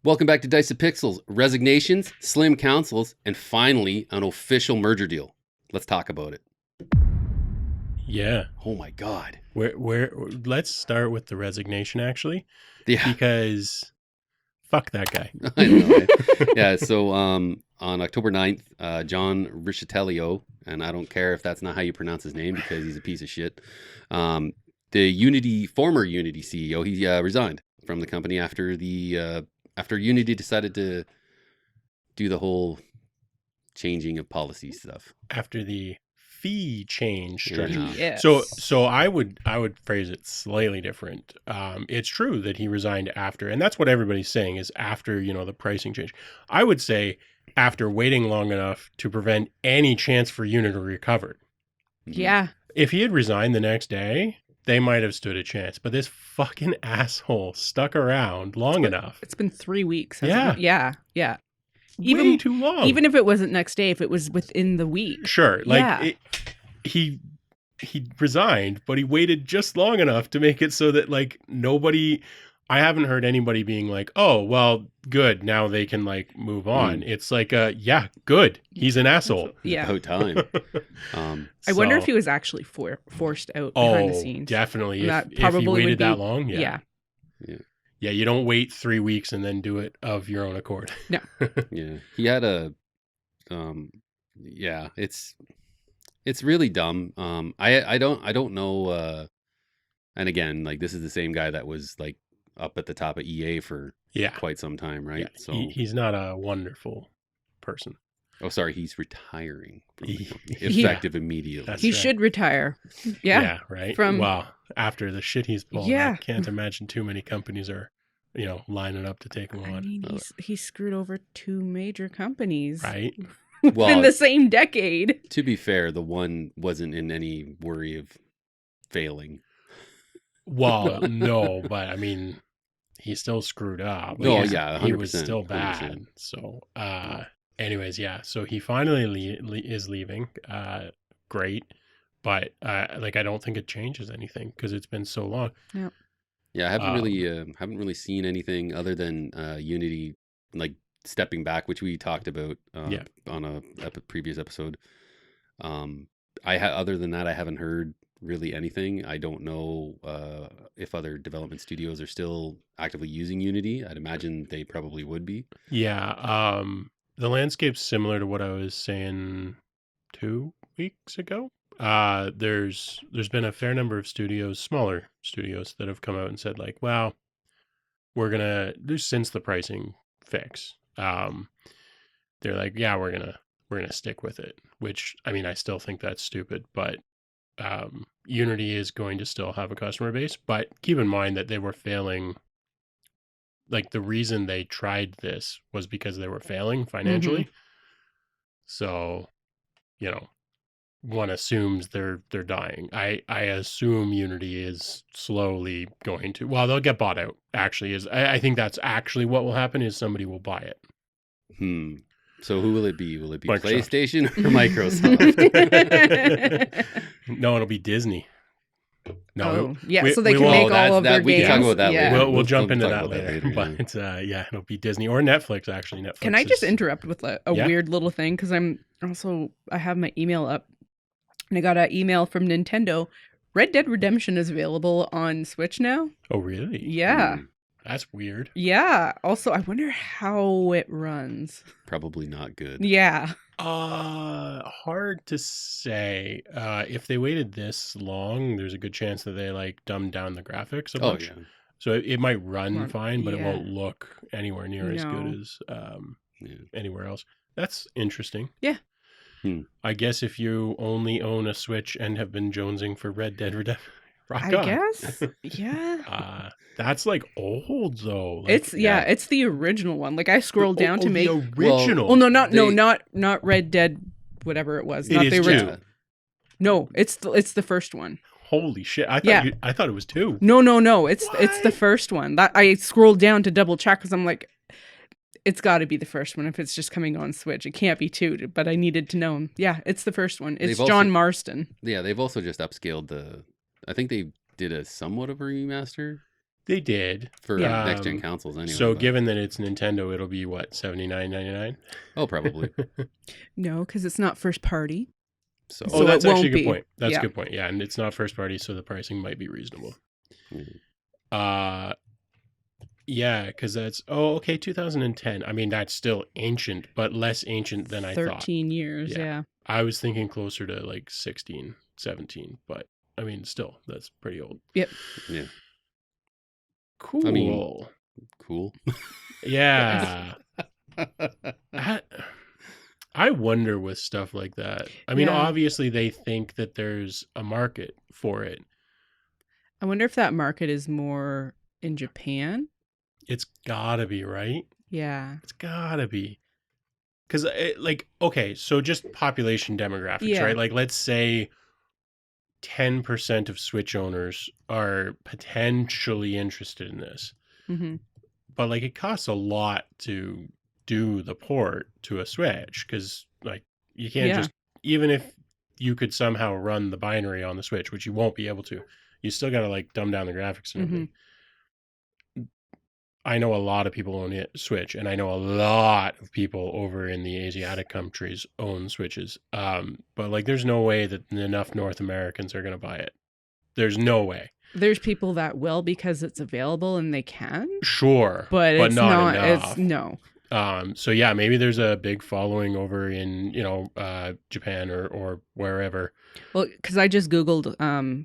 Welcome back to Dice of Pixels. Resignations, slim councils, and finally an official merger deal. Let's talk about it. Yeah. Oh my God. Let's start with the resignation, actually. Yeah. Because fuck that guy. I know, right? Yeah, so on October 9th, John Riccitello, and I don't care if that's not how you pronounce his name because he's a piece of shit, the former Unity CEO, he resigned from the company after Unity decided to do the whole changing of policy stuff. After the fee change structure. Yeah. Yes. So I would phrase it slightly different. It's true that he resigned after, and that's what everybody's saying is after, the pricing change. I would say after waiting long enough to prevent any chance for Unity to recover. Yeah. If he had resigned the next day, they might have stood a chance. But this fucking asshole stuck around long enough. It's been 3 weeks. Yeah. Yeah. Way too long. Even if it wasn't next day, if it was within the week. Sure. Like Yeah. he resigned, but he waited just long enough to make it so that I haven't heard anybody being like, oh, well, good. Now they can move on. It's like, yeah, good. He's an asshole. Yeah. About time. I wonder if he was actually forced out behind the scenes. Definitely. That If probably he would waited be- that long, Yeah. Yeah, you don't wait 3 weeks and then do it of your own accord. Yeah, he had it's really dumb. I don't know. And again, this is the same guy that was up at the top of EA for Yeah. quite some time, right? Yeah, So he's not a wonderful person. oh, sorry, he's retiring from the company, Yeah. effective immediately. That's He right. should retire. Yeah. Right. From- Well, after the shit he's pulled, Yeah. I can't imagine too many companies are, lining up to take him I on. mean, he's screwed over 2 major companies Right. Well, in the same decade. to be fair, the one wasn't in any worry of failing. Well, no, but I mean, he still screwed up. No, He was- yeah, he was 100%, still bad. 100%. So, anyways, yeah. So he finally is leaving. Great, but I don't think it changes anything because it's been so long. Yeah, I haven't really seen anything other than Unity stepping back, which we talked about on a previous episode. Other than that, I haven't heard really anything. I don't know if other development studios are still actively using Unity. I'd imagine they probably would be. Yeah. The landscape's similar to what I was saying 2 weeks ago. There's been a fair number of smaller studios that have come out and said well, we're gonna since the pricing fix. They're like, yeah, we're gonna stick with it. Which I mean, I still think that's stupid, but Unity is going to still have a customer base. But keep in mind that they were failing. The reason they tried this was because they were failing financially. So, one assumes they're dying. I assume Unity is slowly going to. Well, they'll get bought out. Actually, I think that's actually what will happen is somebody will buy it. So who will it be? Will it be Microsoft. PlayStation or Microsoft? No, it'll be Disney. No, so they can make all of their we games. can talk about that Yeah. later. we'll jump into talk that about later. But yeah, it'll be Disney or Netflix. Actually, Netflix. Can I just is- interrupt with a Yeah. weird little thing? Because I have my email up, and I got an email from Nintendo. Red Dead Redemption is available on Switch now. Oh, really? Yeah. That's weird. Yeah. Also, I wonder how it runs. Probably not good. Yeah. Hard to say. If they waited this long, there's a good chance that they dumbed down the graphics a Oh bunch. yeah. So it might run Run- fine, but it yeah. won't look anywhere near as No. good as Yeah. anywhere else. That's interesting. Yeah. I guess if you only own a Switch and have been jonesing for Red Dead Redemption, rock I on. guess. Yeah. That's old though. It's the original one. I scrolled down to make. the original. Oh no, not Red Dead, whatever it was. It Not is the too. original. No, it's the first one. Holy shit! Yeah. I thought it was 2. No. It's the What? first one. That I scrolled down to double check because I'm like, it's got to be the first one if it's just coming on Switch. It can't be 2. But I needed to know. Yeah, it's the first one. It's They've John also- Marston. Yeah, they've also just upscaled I think they did a somewhat of a remaster. They did. for Yeah. next gen consoles anyway. So but- given that it's Nintendo, it'll be what, $79.99? oh, probably. No, because it's not first party. So, Oh, that's it actually a won't good be. point. That's Yeah. a good point. Yeah, and it's not first party, so the pricing might be reasonable. mhm. Yeah, because that's 2010. I mean, that's still ancient, but less ancient than I thought. 13 years, Yeah. yeah. I was thinking closer to like 16, 17, but I mean, still, that's pretty old. Yep. Yeah. Cool. I mean, cool. Yeah. I wonder with stuff like that. I mean, Yeah. obviously they think that there's a market for it. I wonder if that market is more in Japan. It's gotta be, right? Yeah. It's gotta be. Because, okay, so just population demographics, Yeah. right? Like, let's say 10% of Switch owners are potentially interested in this. hmm But, like, it costs a lot to do the port to a Switch because, like, you can't Yeah. just, even if you could somehow run the binary on the Switch, which you won't be able to, you still got to, like, dumb down the graphics and everything. I know a lot of people own it Switch, and I know a lot of people over in the Asiatic countries own Switches. But like, there's no way that enough North Americans are going to buy it. There's no way. There's people that will because it's available and they can, Sure, but it's not. enough. It's no. So yeah, maybe there's a big following over in Japan or wherever. Well, because I just Googled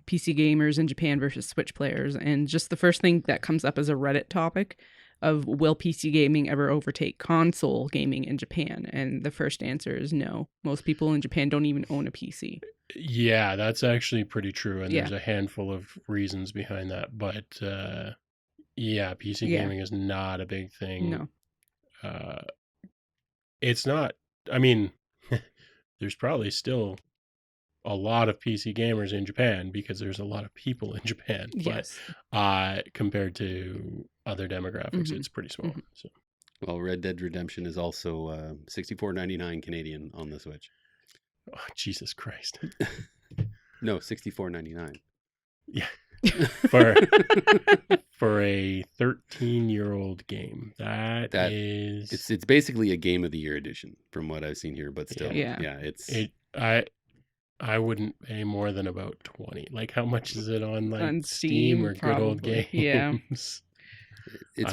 PC gamers in Japan versus Switch players, and just the first thing that comes up is a Reddit topic of will PC gaming ever overtake console gaming in Japan? And the first answer is no. Most people in Japan don't even own a PC. Yeah, that's actually pretty true, and Yeah. there's a handful of reasons behind that. But yeah, PC Yeah. gaming is not a big thing. No. It's not. I mean, there's probably still a lot of PC gamers in Japan because there's a lot of people in Japan. Yes. But compared to other demographics, Mhm. it's pretty small. Mhm. So Well, Red Dead Redemption is also $64.99 Canadian on the Switch. Jesus Christ. No, $64.99. Yeah. For a 13-year-old game, that is It's basically a Game of the Year edition from what I've seen here, but still, Yeah. it's I wouldn't pay more than about 20. Like, how much is it on like On Steam Steam, or good old probably. games? Yeah. it's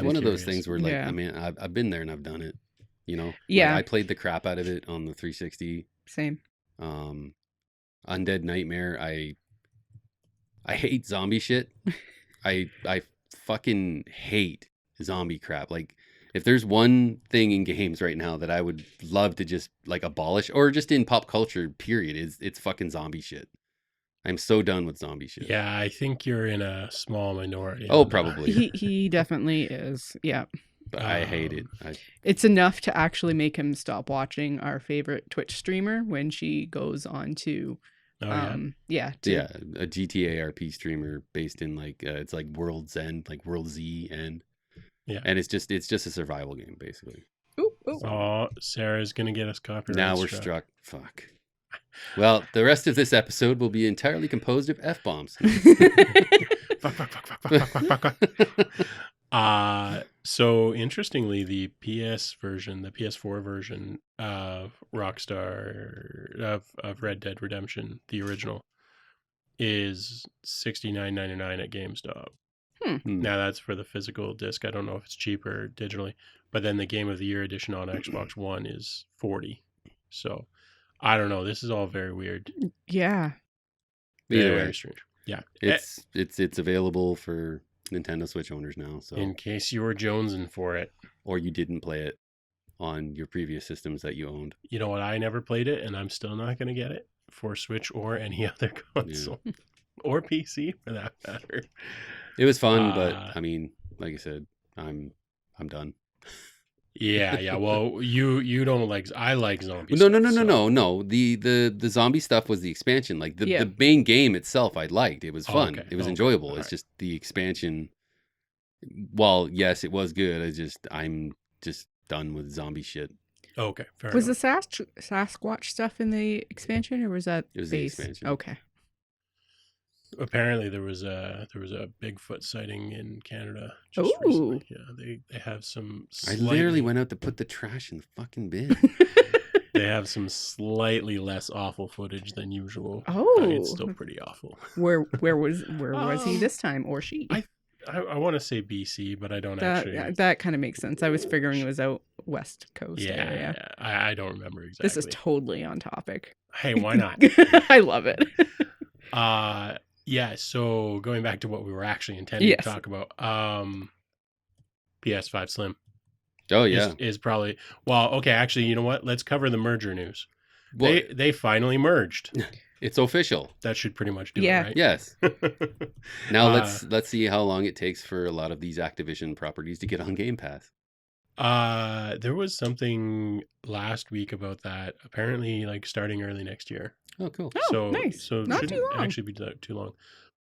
I'm one of those curious. things where, like, Yeah. I mean, I've been there and I've done it. You know, Yeah. Like, I played the crap out of it on the 360. Same. Undead Nightmare. I hate zombie shit. I fucking hate zombie crap. Like, if there's one thing in games right now that I would love to just like abolish, or just in pop culture, period, it's fucking zombie shit. I'm so done with zombie shit. Yeah, I think you're in a small minority. Oh, on that. probably. He definitely is. Yeah. But I hate it. It's enough to actually make him stop watching our favorite Twitch streamer when she goes on to Oh, yeah. Yeah, a GTA RP streamer based in like it's like World's End, like World Z End. Yeah. And it's just a survival game basically. Ooh, ooh. Oh, Sarah's gonna get us copyright. Now we're struck. Fuck. Well, the rest of this episode will be entirely composed of F-bombs. So interestingly, the PS4 version of Rockstar of Red Dead Redemption, the original, is $69.99 at GameStop. Now that's for the physical disc. I don't know if it's cheaper digitally, but then the Game of the Year edition on Xbox One is $40. So I don't know. This is all very weird. Yeah. Either Very way, strange. Yeah. it's available for Nintendo Switch owners now. So In case you were jonesing for it. or you didn't play it on your previous systems that you owned. You know what? I never played it, and I'm still not going to get it for Switch or any other console. Or PC, for that matter. It was fun, but I mean, like I said, I'm done. Yeah. Well, you don't like. I like zombies. No. The zombie stuff was the expansion. Like the main game itself, I liked. It was fun. Okay. It was enjoyable. All It's right. just the expansion. While yes, it was good. I'm just done with zombie shit. Okay, fair Was enough. the Sasquatch stuff in the expansion, or was that It was the base? expansion. Okay. Apparently, there was a Bigfoot sighting in Canada just Ooh. recently. Yeah, they have some I literally slightly went out to put the trash in the fucking bin. they have some slightly less awful footage than usual. It's Oh. still pretty awful. Where was he Um, this time, or she? I want to say BC, but I don't actually. That kind of makes sense. I was figuring it was out West Coast area. Yeah, I don't remember This is exactly. totally on topic. Hey, why not? I love it. Yeah. So going back to what we were actually intending Yes. to talk about, PS5 Slim Oh yeah. is probably okay. Actually, you know what? Let's cover the merger news. Well, They finally merged. it's official. That should pretty much do Yeah. it, right? Yes. Now Uh, let's see how long it takes for a lot of these Activision properties to get on Game Pass. There was something last week about that. Apparently, like starting early next year. Oh, cool. Oh, nice. So Not shouldn't too long. actually be too long.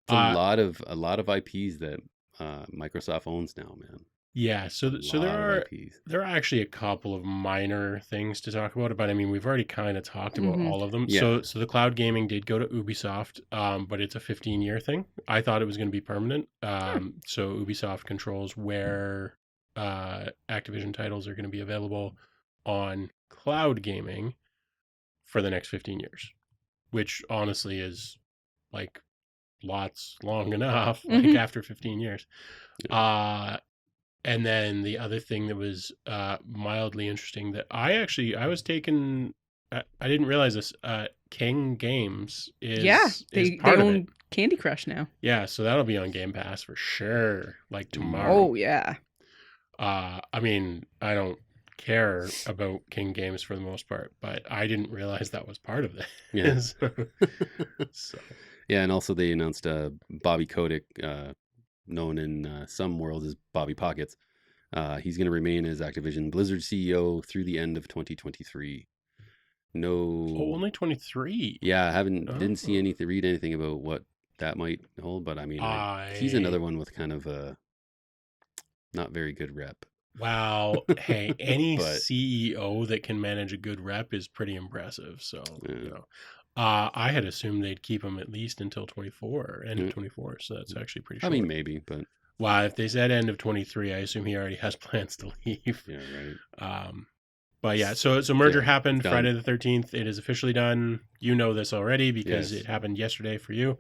It's a lot of IPs that Microsoft owns now, man. Yeah. So A lot of IPs. there are actually a couple of minor things to talk about, but I mean we've already kind of talked about Mhm. all of them. Yeah. So the cloud gaming did go to Ubisoft, but it's a 15-year thing. I thought it was going to be permanent. So Ubisoft controls where Activision titles are going to be available on cloud gaming for the next 15 years, which honestly is like lots long enough, like Mhm. after 15 years. And then the other thing that was mildly interesting that I was taken, I didn't realize this. King Games is they part of it. own Candy Crush now. Yeah, so that'll be on Game Pass for sure, like tomorrow. Oh yeah. I mean, I don't care about King Games for the most part, but I didn't realize that was part of it. Yeah. So Yeah, and also they announced Bobby Kotick, known in some worlds as Bobby Pockets. He's going to remain as Activision Blizzard CEO through the end of 2023. No. Oh, only 23. Yeah, I didn't see Oh. read anything about what that might hold, but I mean, he's another one with kind of a not very good rep. Wow. Hey, any But- CEO that can manage a good rep is pretty impressive. So, Yeah. I had assumed they'd keep him at least until 24, end of Yeah. 24. So that's actually pretty I short. mean, maybe, but Wow, if they said end of 23, I assume he already has plans to leave. yeah, right. But yeah, so merger Yeah, happened done. Friday the 13th. It is officially done. You know this already because Yes. it happened yesterday for you.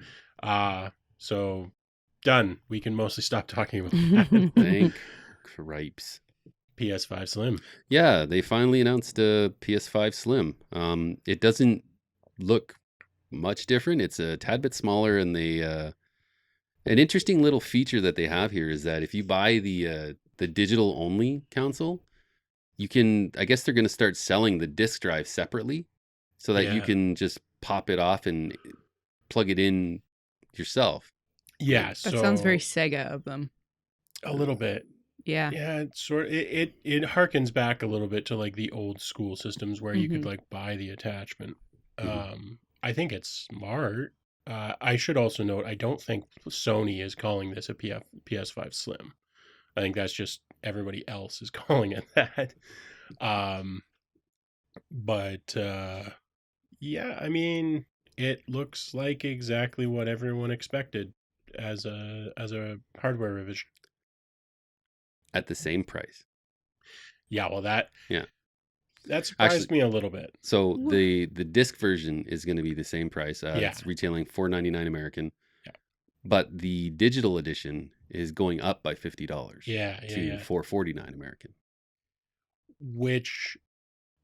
So done. We can mostly stop talking about that. Thank cripes. PS5 Slim. Yeah, they finally announced a PS5 Slim. It doesn't look much different. It's a tad bit smaller, and they an interesting little feature that they have here is that if you buy the digital only console, you can. I guess they're going to start selling the disc drive separately, so that you Yeah. can just pop it off and plug it in yourself. Yeah, That so sounds very Sega of them. a little bit. Yeah. Yeah, it's it harkens back a little bit to like the old school systems where you could Mhm. like buy the attachment. Mhm. I think it's smart. I should also note I don't think Sony is calling this a PS5 Slim. I think that's just everybody else is calling it that. But yeah, I mean, it looks like exactly what everyone expected as a hardware revision. At the same price. Yeah, well that Yeah. that surprised Actually- me a little bit. So Wha- the disc version is going to be the same price. Yeah. It's retailing $4.99 American. Yeah. But the digital edition is going up by $50 Yeah, to $4.49 American. Which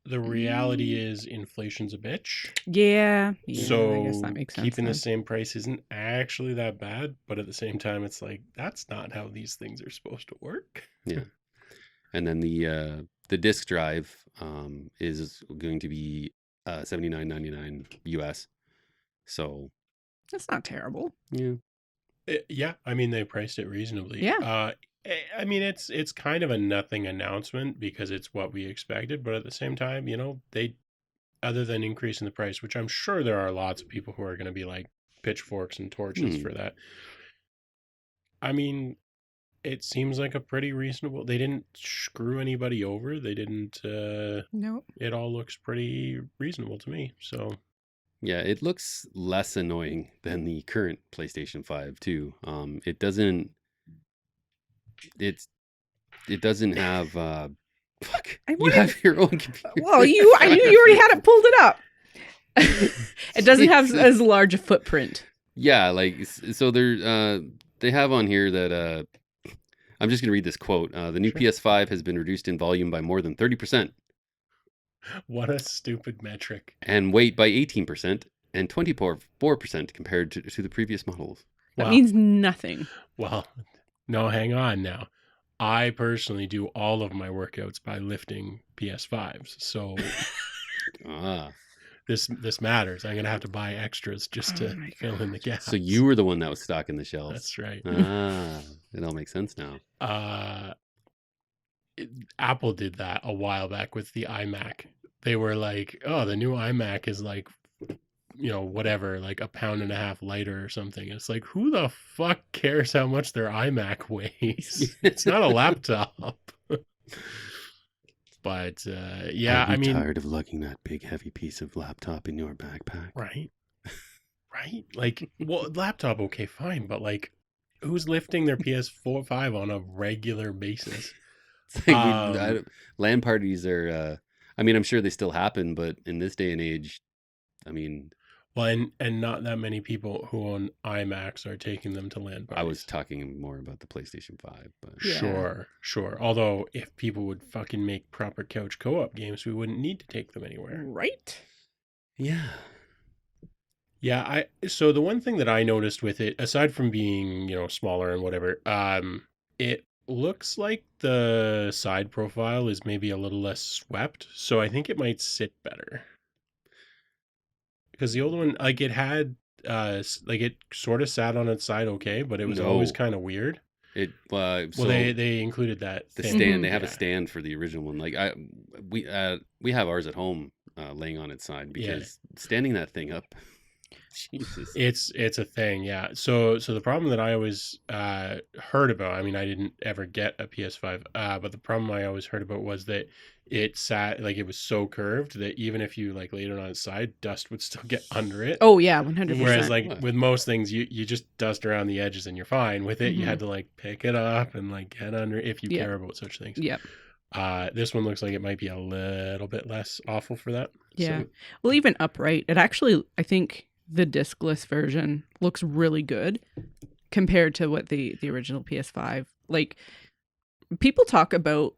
the reality is inflation's a bitch. Yeah. Yeah. So I guess that makes sense. keeping the then. same price isn't actually that bad, but at the same time it's like that's not how these things are supposed to work. Yeah. And then the disc drive is going to be $79.99 US. So That's not terrible. yeah. Yeah, I mean they priced it reasonably. Yeah. I mean it's kind of a nothing announcement because it's what we expected, but at the same time, you know, they other than increasing the price, which I'm sure there are lots of people who are going to be like pitchforks and torches for that. I mean, it seems like a pretty reasonable. They didn't screw anybody over. They didn't. No. It all looks pretty reasonable to me. So Yeah, it looks less annoying than the current PlayStation 5 too. It doesn't it's it doesn't have fuck. I You have wanted. your own computer. Well, I knew you already had it pulled it up. It doesn't have as Jesus. large a footprint. Yeah, like so they have on here that I'm just going to read this quote. The new Sure. PS5 has been reduced in volume by more than 30% What a stupid metric. and weight by 18% and 24% compared to the previous models. That Wow. means nothing. Well, no, hang on now. I personally do all of my workouts by lifting PS5s. So Ah, this matters. I'm gonna have to buy extras just Oh to my fill in the gaps. so you were the one that was stocking the shelves. That's right. Ah, it all makes sense now. Apple did that a while back with the iMac. They were like, "Oh, the new iMac is like, whatever, like a pound and a half lighter or something." It's like, who the fuck cares how much their iMac weighs? It's not a laptop. But yeah, Are you I mean, tired of lugging that big heavy piece of laptop in your backpack? right, right. Like, well, laptop, okay, fine, but like, who's lifting their PS4 5 on a regular basis? It's like LAN parties are. I mean, I'm sure they still happen, but in this day and age, I mean, Well, and not that many people who own iMacs are taking them to LAN parties. I was talking more about the PlayStation 5, but Yeah. Sure. Although, if people would fucking make proper couch co-op games, we wouldn't need to take them anywhere. Right? yeah, Yeah, so the one thing that I noticed with it, aside from being, smaller and whatever, it looks like the side profile is maybe a little less swept, so I think it might sit better. Because the old one, like it had, like it sort of sat on its side okay, but it was always No. kind of weird. it. Well, So they included that the thing. stand, they have a Yeah. stand for the original one. Like we have ours at home, laying on its side because standing that thing up, Jesus. It's a thing, yeah. So the problem that I always heard about, I mean, I didn't ever get a PS5, but the problem I always heard about was that it sat like it was so curved that even if you like laid it on its side, dust would still get under it. Oh yeah, 100%. Whereas like What? with most things, you just dust around the edges and you're fine. With it, you Mhm. had to like pick it up and like get under if you Yeah. care about such things. Yep. This one looks like it might be a little bit less awful for that. Yeah. So, Well, even upright, it actually, I think the discless version looks really good compared to what the original PS5. Like, people talk about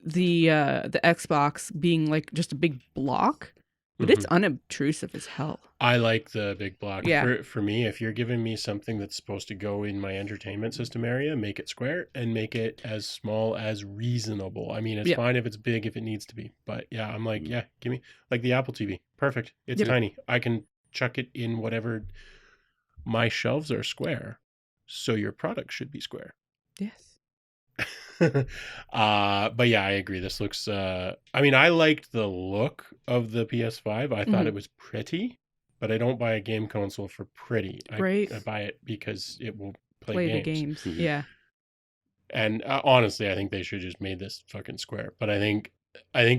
the Xbox being like just a big block, but it's unobtrusive as hell. I like the big block. Yeah. For me, if you're giving me something that's supposed to go in my entertainment system area, make it square and make it as small as reasonable. I mean, it's Yep. fine if it's big if it needs to be. But yeah, I'm like, yeah, give me like the Apple TV. Perfect. It's Yep. tiny. I can chuck it in whatever. My shelves are square, so your product should be square. Yes. But yeah, I agree. This looks I mean, I liked the look of the PS5. I thought Mhm. it was pretty, but I don't buy a game console for pretty. Right. I buy it because it will Play play the games. games. Mhm. Yeah. And honestly, I think they should just made this fucking square. But I think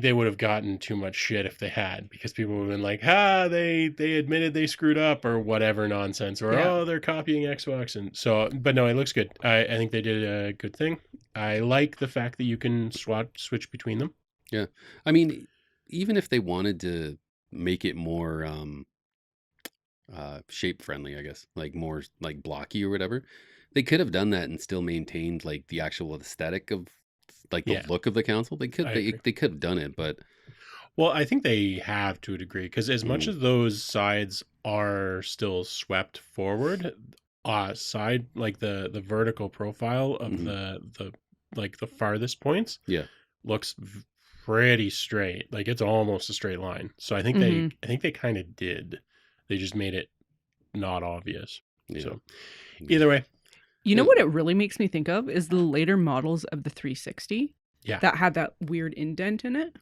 they would have gotten too much shit if they had, because people would have been like, they admitted they screwed up or whatever nonsense, or Yeah. oh, they're copying Xbox. And so, but no, it looks good. I think they did a good thing. I like the fact that you can switch between them. Yeah, I mean, even if they wanted to make it more shape friendly, I guess, like more like blocky or whatever, they could have done that and still maintained like the actual aesthetic of like the Yeah. look of the console. They could I they, agree. they could have done it, but Well, I think they have to a degree, because as much Mhm. as those sides are still swept forward, side like the vertical profile of Mhm. the like the farthest points, Yeah. looks pretty straight. Like it's almost a straight line. So I think Mhm. they kind of did. They just made it not obvious. Yeah. So either way, You know Yeah. what it really makes me think of is the later models of the 360 Yeah. that had that weird indent in it.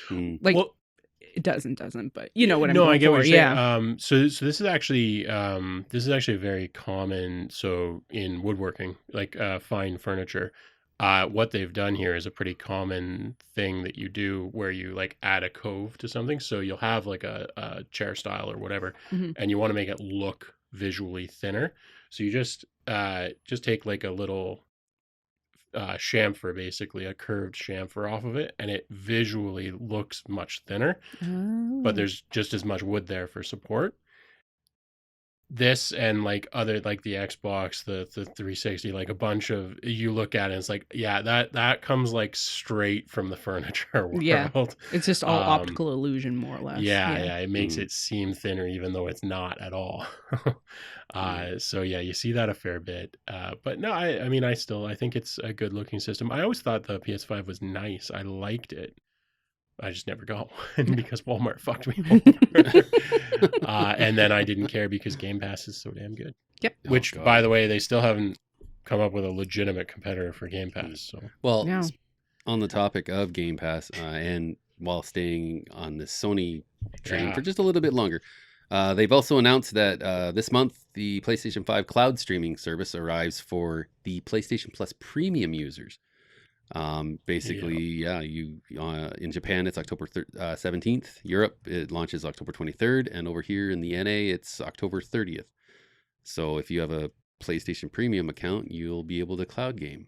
Mm. Like, well, it doesn't, but you know what I'm no, going I get for. what you're saying. Yeah. So this is actually very common. So in woodworking, like fine furniture, What they've done here is a pretty common thing that you do where you like add a cove to something. So you'll have like a chair style or whatever, Mhm. and you want to make it look visually thinner. So you just take like a little chamfer, basically a curved chamfer off of it, and it visually looks much thinner, but Oh. there's just as much wood there for support. This and like other like the Xbox, the 360, like a bunch of you look at it and it's like, yeah, that comes like straight from the furniture Yeah. world. It's just all Um optical illusion, more or less. yeah, Yeah. yeah, it makes Mhm. it seem thinner even though it's not at all. So yeah, you see that a fair bit. But no, I mean I think it's a good looking system. I always thought the PS5 was nice. I liked it. I just never got one because Walmart fucked me over. And then I didn't care because Game Pass is so damn good. Yep. Oh Which, by God. the way, they still haven't come up with a legitimate competitor for Game Mm. Pass. So Well, No. on the topic of Game Pass, and while staying on the Sony train yeah, for just a little bit longer, they've also announced that this month the PlayStation 5 cloud streaming service arrives for the PlayStation Plus premium users. Basically, yeah, yeah, you in Japan it's October 17th. Europe it launches October 23rd, and over here in the NA it's October 30th. So if you have a PlayStation Premium account, you'll be able to cloud game.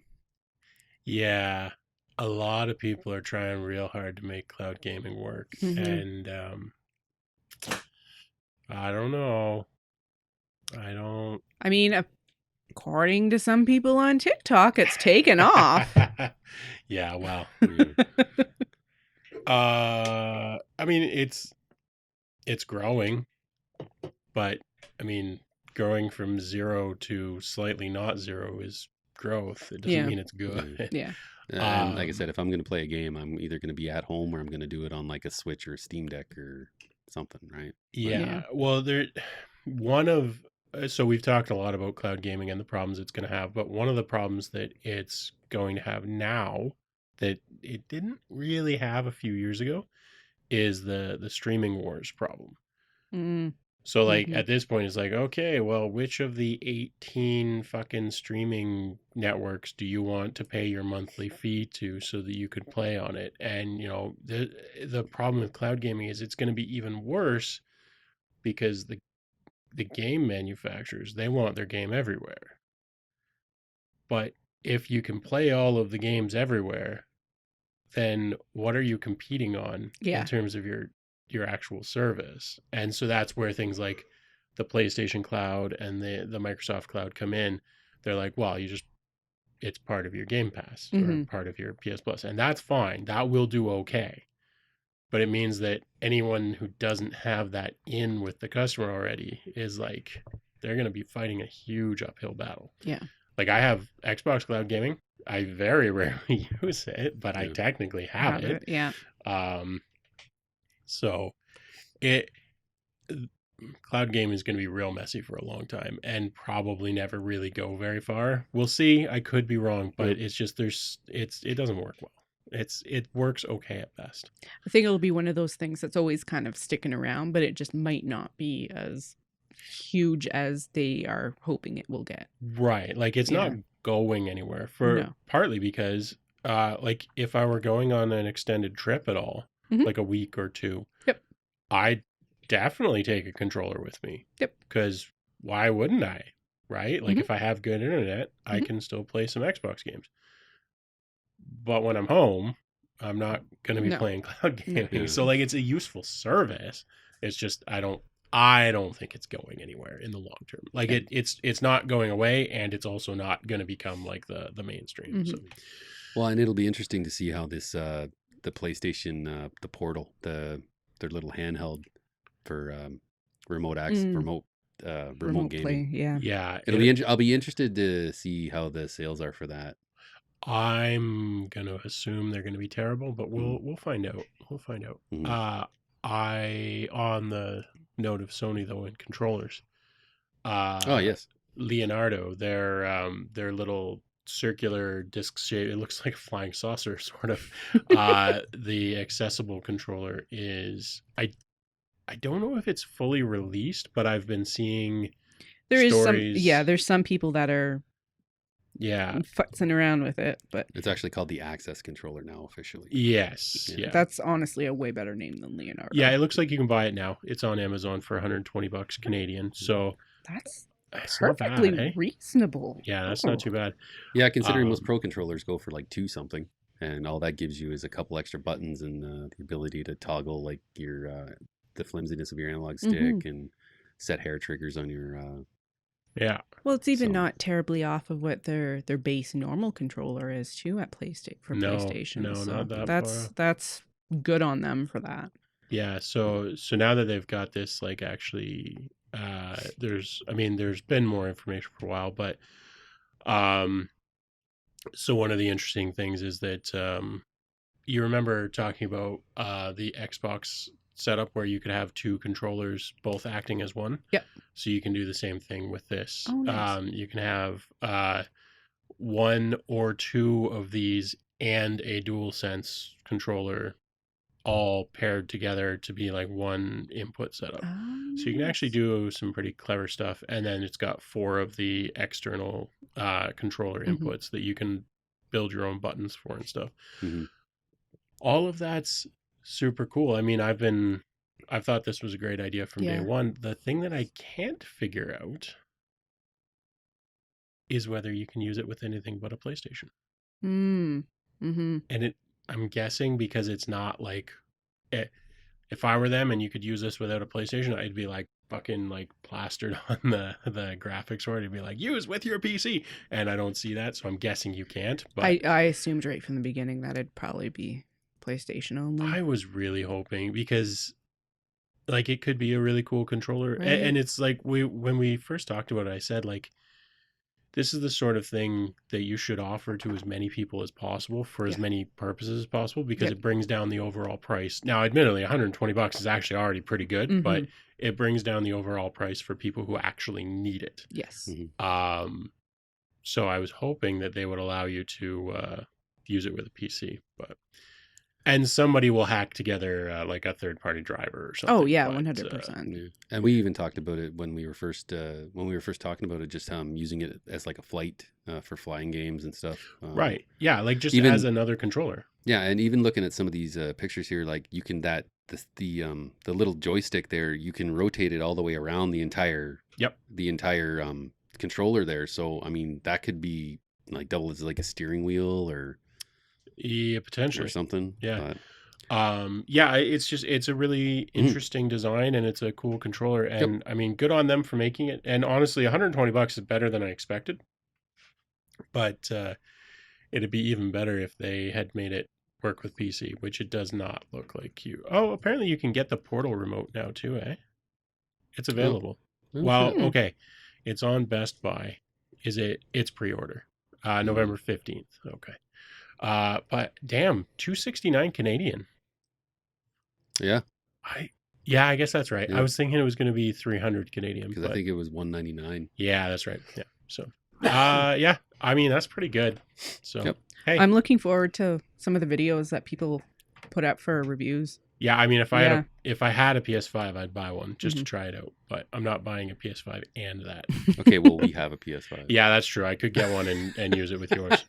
yeah. A lot of people are trying real hard to make cloud gaming work, Hmm. and I don't know. I don't. I mean, according to some people on TikTok, it's taken off. Yeah, well, Mm. I mean it's growing, but I mean, growing from zero to slightly not zero is growth. It doesn't Yeah. mean it's Yeah. good. Yeah. And like I said, if I'm going to play a game, I'm either going to be at home or I'm going to do it on like a Switch or a Steam Deck or something, right? But Yeah. Yeah. Well, one of, so we've talked a lot about cloud gaming and the problems it's going to have, but one of the problems that it's going to have now that it didn't really have a few years ago is the streaming wars problem. Mm. So like Hmm. at this point it's like, okay, well, which of the 18 fucking streaming networks do you want to pay your monthly fee to so that you could play on it? And the problem with cloud gaming is it's going to be even worse because the game manufacturers, they want their game everywhere. But if you can play all of the games everywhere, then what are you competing on in Yeah. terms of your actual service? And so that's where things like the PlayStation Cloud and the Microsoft Cloud come in. They're like, well, it's part of your Game Pass or Hmm. part of your PS Plus, and that's fine. That will do okay. But it means that anyone who doesn't have that in with the customer already is like they're going to be fighting a huge uphill battle. Yeah. Like I have Xbox Cloud Gaming. I very rarely use it, but I yeah. technically have Have it. it. Yeah. Um, so it cloud gaming is going to be real messy for a long time and probably never really go very far. We'll see. I could be wrong, but Yep. it's just it doesn't work well. It works okay at best. I think it'll be one of those things that's always kind of sticking around, but it just might not be as huge as they are hoping it will get. Right. Like it's not Yeah. going anywhere for No. partly because like if I were going on an extended trip at all, Hmm. like a week or two, Yep. I'd definitely take a controller with me. Yep. Because why wouldn't I? Right? Like Hmm. if I have good internet, I Hmm. can still play some Xbox games. But when I'm home, I'm not going to be No. playing cloud No. gaming. So like it's a useful service. It's just I don't think it's going anywhere in the long term. Like Yep. it's not going away and it's also not going to become like the mainstream. Hmm. So Well, and it'll be interesting to see how this the PlayStation the Portal their little handheld for Mm. remote Remote gaming. play. Yeah. yeah, I'll be interested to see how the sales are for that. I'm going to assume they're going to be terrible, but Mm. we'll find out. We'll find out. Mhm. I on the note of Sony though and controllers. Oh Uh yes. Leonardo, their little circular disc shape, it looks like a flying saucer sort of. The accessible controller is I don't know if it's fully released, but I've been seeing There is some. Yeah. stories. There's some people that are Yeah. futzing around with it, but It's actually called the Access Controller now officially. Yes. Yeah. Yeah. that's honestly a way better name than Leonardo. Yeah, it looks like you can buy it now. It's on Amazon for 120 bucks Canadian. So That's it's not perfectly bad, hey? reasonable. Yeah, that's not too bad. Yeah, considering most Um, pro controllers go for like two something, and all that gives you is a couple extra buttons and the ability to toggle like your the flimsiness of your analog stick and set hair triggers on your. yeah. Well, it's even So not terribly off of what their base normal controller is too at PlayStation. No, So not that far. that's good on them for that. Yeah, so now that they've got this, like, actually, there's been more information for a while, but um, so one of the interesting things is that you remember talking about the Xbox setup where you could have two controllers both acting as one. Yep. So you can do the same thing with this. Oh, nice. You can have one or two of these and a DualSense controller all paired together to be like one input setup. So you can actually do some pretty clever stuff. And then it's got four of the external controller inputs that you can build your own buttons for and stuff. All of that's super cool. I mean, I've thought this was a great idea from day one. The thing that I can't figure out is whether you can use it with anything but a PlayStation. And I'm guessing because it's not like, if I were them and you could use this without a PlayStation, I'd be like fucking like plastered on the graphics for it. It'd be like, use with your PC. And I don't see that. So I'm guessing you can't. But I assumed right from the beginning that it'd probably be PlayStation only. I was really hoping because like it could be a really cool controller. Right. And it's like when we first talked about it, I said like, this is the sort of thing that you should offer to as many people as possible for as many purposes as possible because it brings down the overall price. Now, admittedly, 120 bucks is actually already pretty good, but it brings down the overall price for people who actually need it. Yes. So I was hoping that they would allow you to use it with a PC, and somebody will hack together like a third-party driver or something. Oh yeah, 100%. And we even talked about it when we were first talking about it, just using it as like a flight for flying games and stuff. Right. Yeah, like just even, as another controller. Yeah, and even looking at some of these pictures here, like you can the little joystick there, you can rotate it all the way around the entire controller there. So I mean, that could be like double as like a steering wheel or. Yeah, potentially. Or something. Yeah. It's a really interesting design and it's a cool controller. And I mean, good on them for making it. And honestly, 120 bucks is better than I expected. But it'd be even better if they had made it work with PC, which it does not look like you. Oh, apparently you can get the Portal remote now too, eh? It's available. Well, okay. It's on Best Buy. It's pre-order. November 15th. Okay. But damn, 269 Canadian. Yeah. I guess that's right. Yeah. I was thinking it was going to be 300 Canadian because I think it was 199. Yeah, that's right. Yeah. So, yeah. I mean, that's pretty good. So, hey, I'm looking forward to some of the videos that people put up for reviews. Yeah, I mean, if I had a PS5, I'd buy one just to try it out. But I'm not buying a PS5 and that. Okay, well, we have a PS5. Yeah, that's true. I could get one and use it with yours.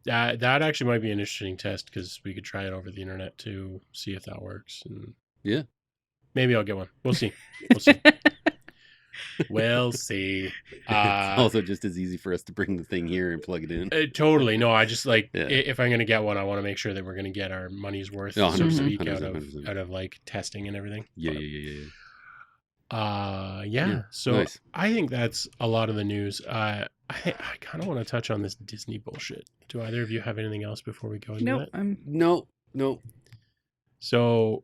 That actually might be an interesting test because we could try it over the internet to see if that works. And yeah, maybe I'll get one. We'll see. We'll see. It's also just as easy for us to bring the thing here and plug it in. Totally. No, I just like if I'm going to get one, I want to make sure that we're going to get our money's worth, so to speak, out of like testing and everything. Yeah. So nice. I think that's a lot of the news. I kind of want to touch on this Disney bullshit. Do either of you have anything else before we go into that? No. So,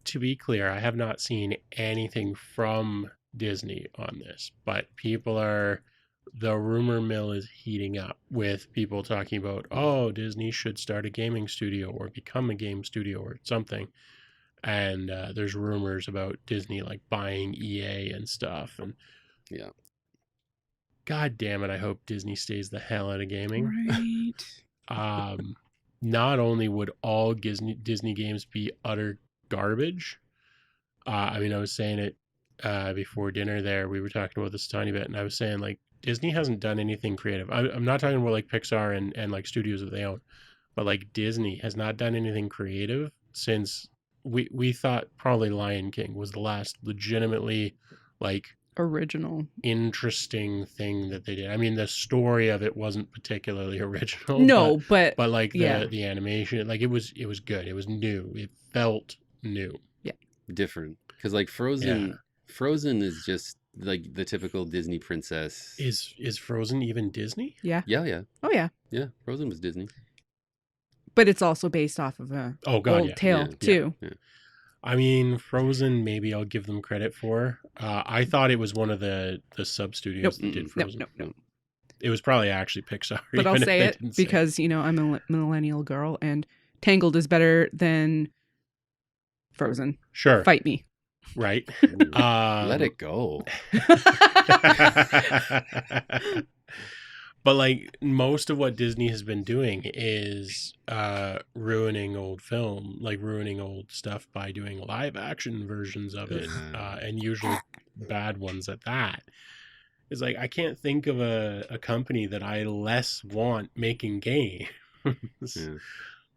to be clear, I have not seen anything from Disney on this, but the rumor mill is heating up with people talking about, oh, Disney should start a gaming studio or become a game studio or something. And there's rumors about Disney like buying EA and stuff. And yeah. God damn it, I hope Disney stays the hell out of gaming. Right. Not only would all Disney games be utter garbage. I mean, I was saying it before dinner there. We were talking about this a tiny bit, and I was saying, like, Disney hasn't done anything creative. I'm not talking about like Pixar and like studios that they own, but like Disney has not done anything creative since we thought probably Lion King was the last legitimately like Original. interesting thing that they did. I mean, the story of it wasn't particularly original, No, but but like yeah. the animation, like it was good. It was new. It felt new. Different. Because like Frozen is just like the typical Disney princess. Is Frozen even Disney? Yeah. Yeah. Oh yeah. Yeah. Frozen was Disney. But it's also based off of a Oh god, old yeah. tale Yeah. too. Yeah. I mean, Frozen, maybe I'll give them credit for. I thought it was one of the sub studios Nope. that did Frozen. Nope. It was probably actually Pixar. But I'll even if say they it didn't say because, I'm a millennial girl and Tangled is better than Frozen. Sure. Fight me. Right. Let it go. But like most of what Disney has been doing is ruining old film, like ruining old stuff by doing live action versions of it, and usually bad ones at that. It's like I can't think of a company that I less want making games.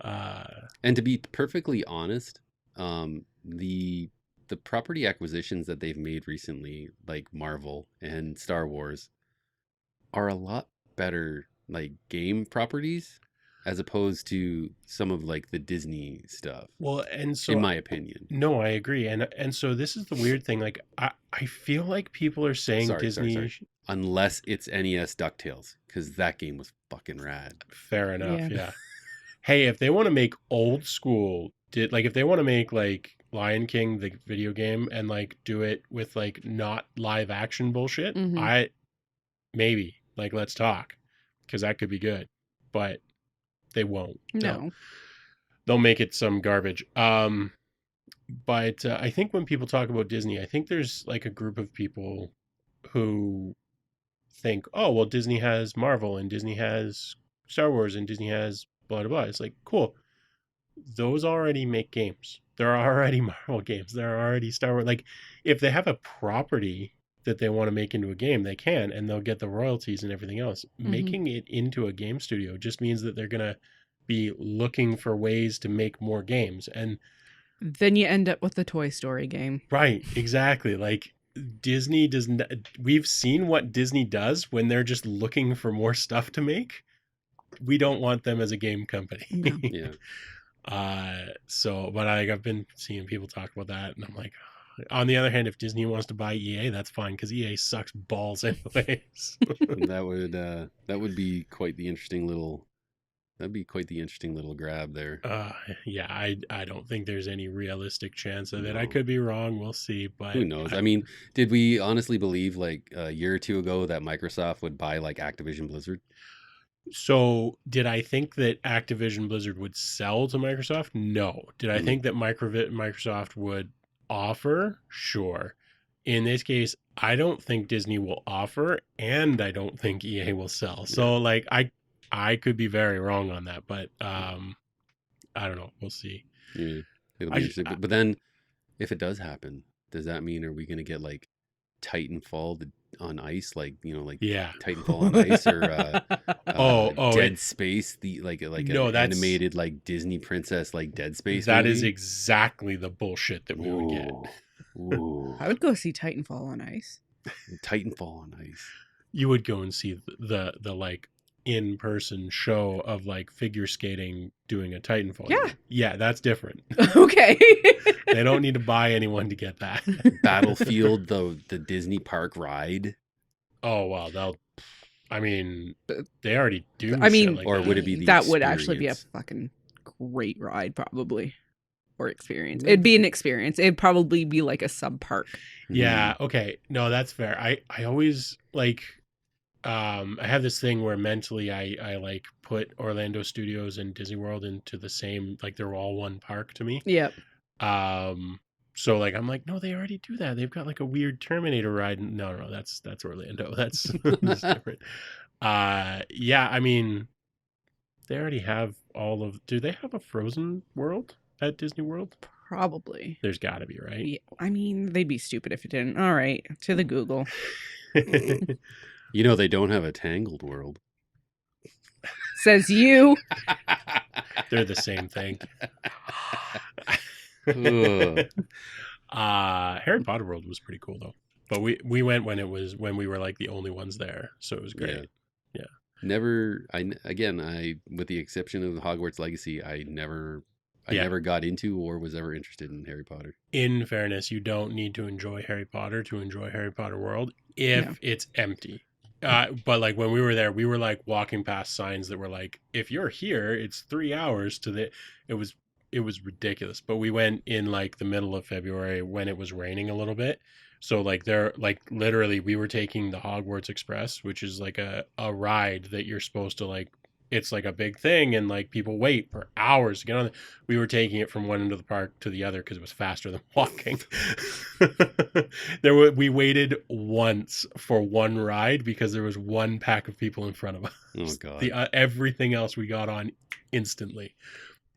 And to be perfectly honest, the property acquisitions that they've made recently, like Marvel and Star Wars, are a lot better like game properties as opposed to some of like the Disney stuff. Well, and so in my opinion. No, I agree. And so this is the weird thing. Like I feel like people are saying Disney. Sorry. Unless it's NES DuckTales, because that game was fucking rad. Fair enough, yeah. Hey, if they want to make old school, if they want to make like Lion King the video game and like do it with like not live action bullshit, maybe like let's talk, because that could be good, but they won't. No. They'll make it some garbage. But I think when people talk about Disney, I think there's like a group of people who think, oh, well, Disney has Marvel and Disney has Star Wars and Disney has blah, blah, blah. It's like, cool. Those already make games. There are already Marvel games. There are already Star Wars. Like, if they have a property that they want to make into a game, they can, and they'll get the royalties and everything else. Making it into a game studio just means that they're going to be looking for ways to make more games. And then you end up with the Toy Story game. Right, exactly. Like Disney doesn't. We've seen what Disney does when they're just looking for more stuff to make. We don't want them as a game company. No. Yeah. But I've been seeing people talk about that, and I'm like, on the other hand, if Disney wants to buy EA, that's fine because EA sucks balls anyways. that would be quite the interesting little. That'd be quite the interesting little grab there. Yeah, I don't think there's any realistic chance of it. I could be wrong. We'll see. But who knows? I mean, did we honestly believe like a year or two ago that Microsoft would buy like Activision Blizzard? So did I think that Activision Blizzard would sell to Microsoft? No. Did I think that Microsoft would offer? Sure. In this case, I don't think Disney will offer, and I don't think EA will sell. So like I could be very wrong on that, but I don't know. We'll see. Yeah, it'll be interesting. But then, if it does happen, does that mean are we going to get like Titanfall on ice, like Titanfall on ice, or Dead Space, an animated like Disney princess like Dead Space? That is exactly the bullshit that we would get. Ooh. I would go see Titanfall on ice. Titanfall on ice. You would go and see the like in-person show of like figure skating doing a Titanfall. Yeah, that's different. Okay. They don't need to buy anyone to get that. Battlefield, the Disney park ride. Oh wow, they already do. Or would it be that would actually be a fucking great ride, probably, or experience. It'd be an experience. It'd probably be like a sub park. Yeah. Okay. No, that's fair. I always like. I have this thing where mentally I like put Orlando Studios and Disney World into the same, like they're all one park to me. Yep. So like I'm like, no, they already do that. They've got like a weird Terminator ride. No, that's Orlando. That's different. Yeah, I mean, they already have all of. Do they have a Frozen world at Disney World? Probably. There's got to be, right? Yeah, I mean, they'd be stupid if it didn't. All right, to the Google. You know they don't have a Tangled world. Says you. They're the same thing. Ugh. Harry Potter World was pretty cool though. But we went when we were like the only ones there, so it was great. Yeah. Never. I with the exception of Hogwarts Legacy, I never got into or was ever interested in Harry Potter. In fairness, you don't need to enjoy Harry Potter to enjoy Harry Potter World if No. it's empty. But like when we were there, we were like walking past signs that were like, if you're here, it's 3 hours to the. It was ridiculous. But we went in like the middle of February when it was raining a little bit. So like literally we were taking the Hogwarts Express, which is like a ride that you're supposed to like. It's like a big thing, and like people wait for hours to get on it. We were taking it from one end of the park to the other because it was faster than walking. We waited once for one ride because there was one pack of people in front of us. Oh god! Everything else we got on instantly.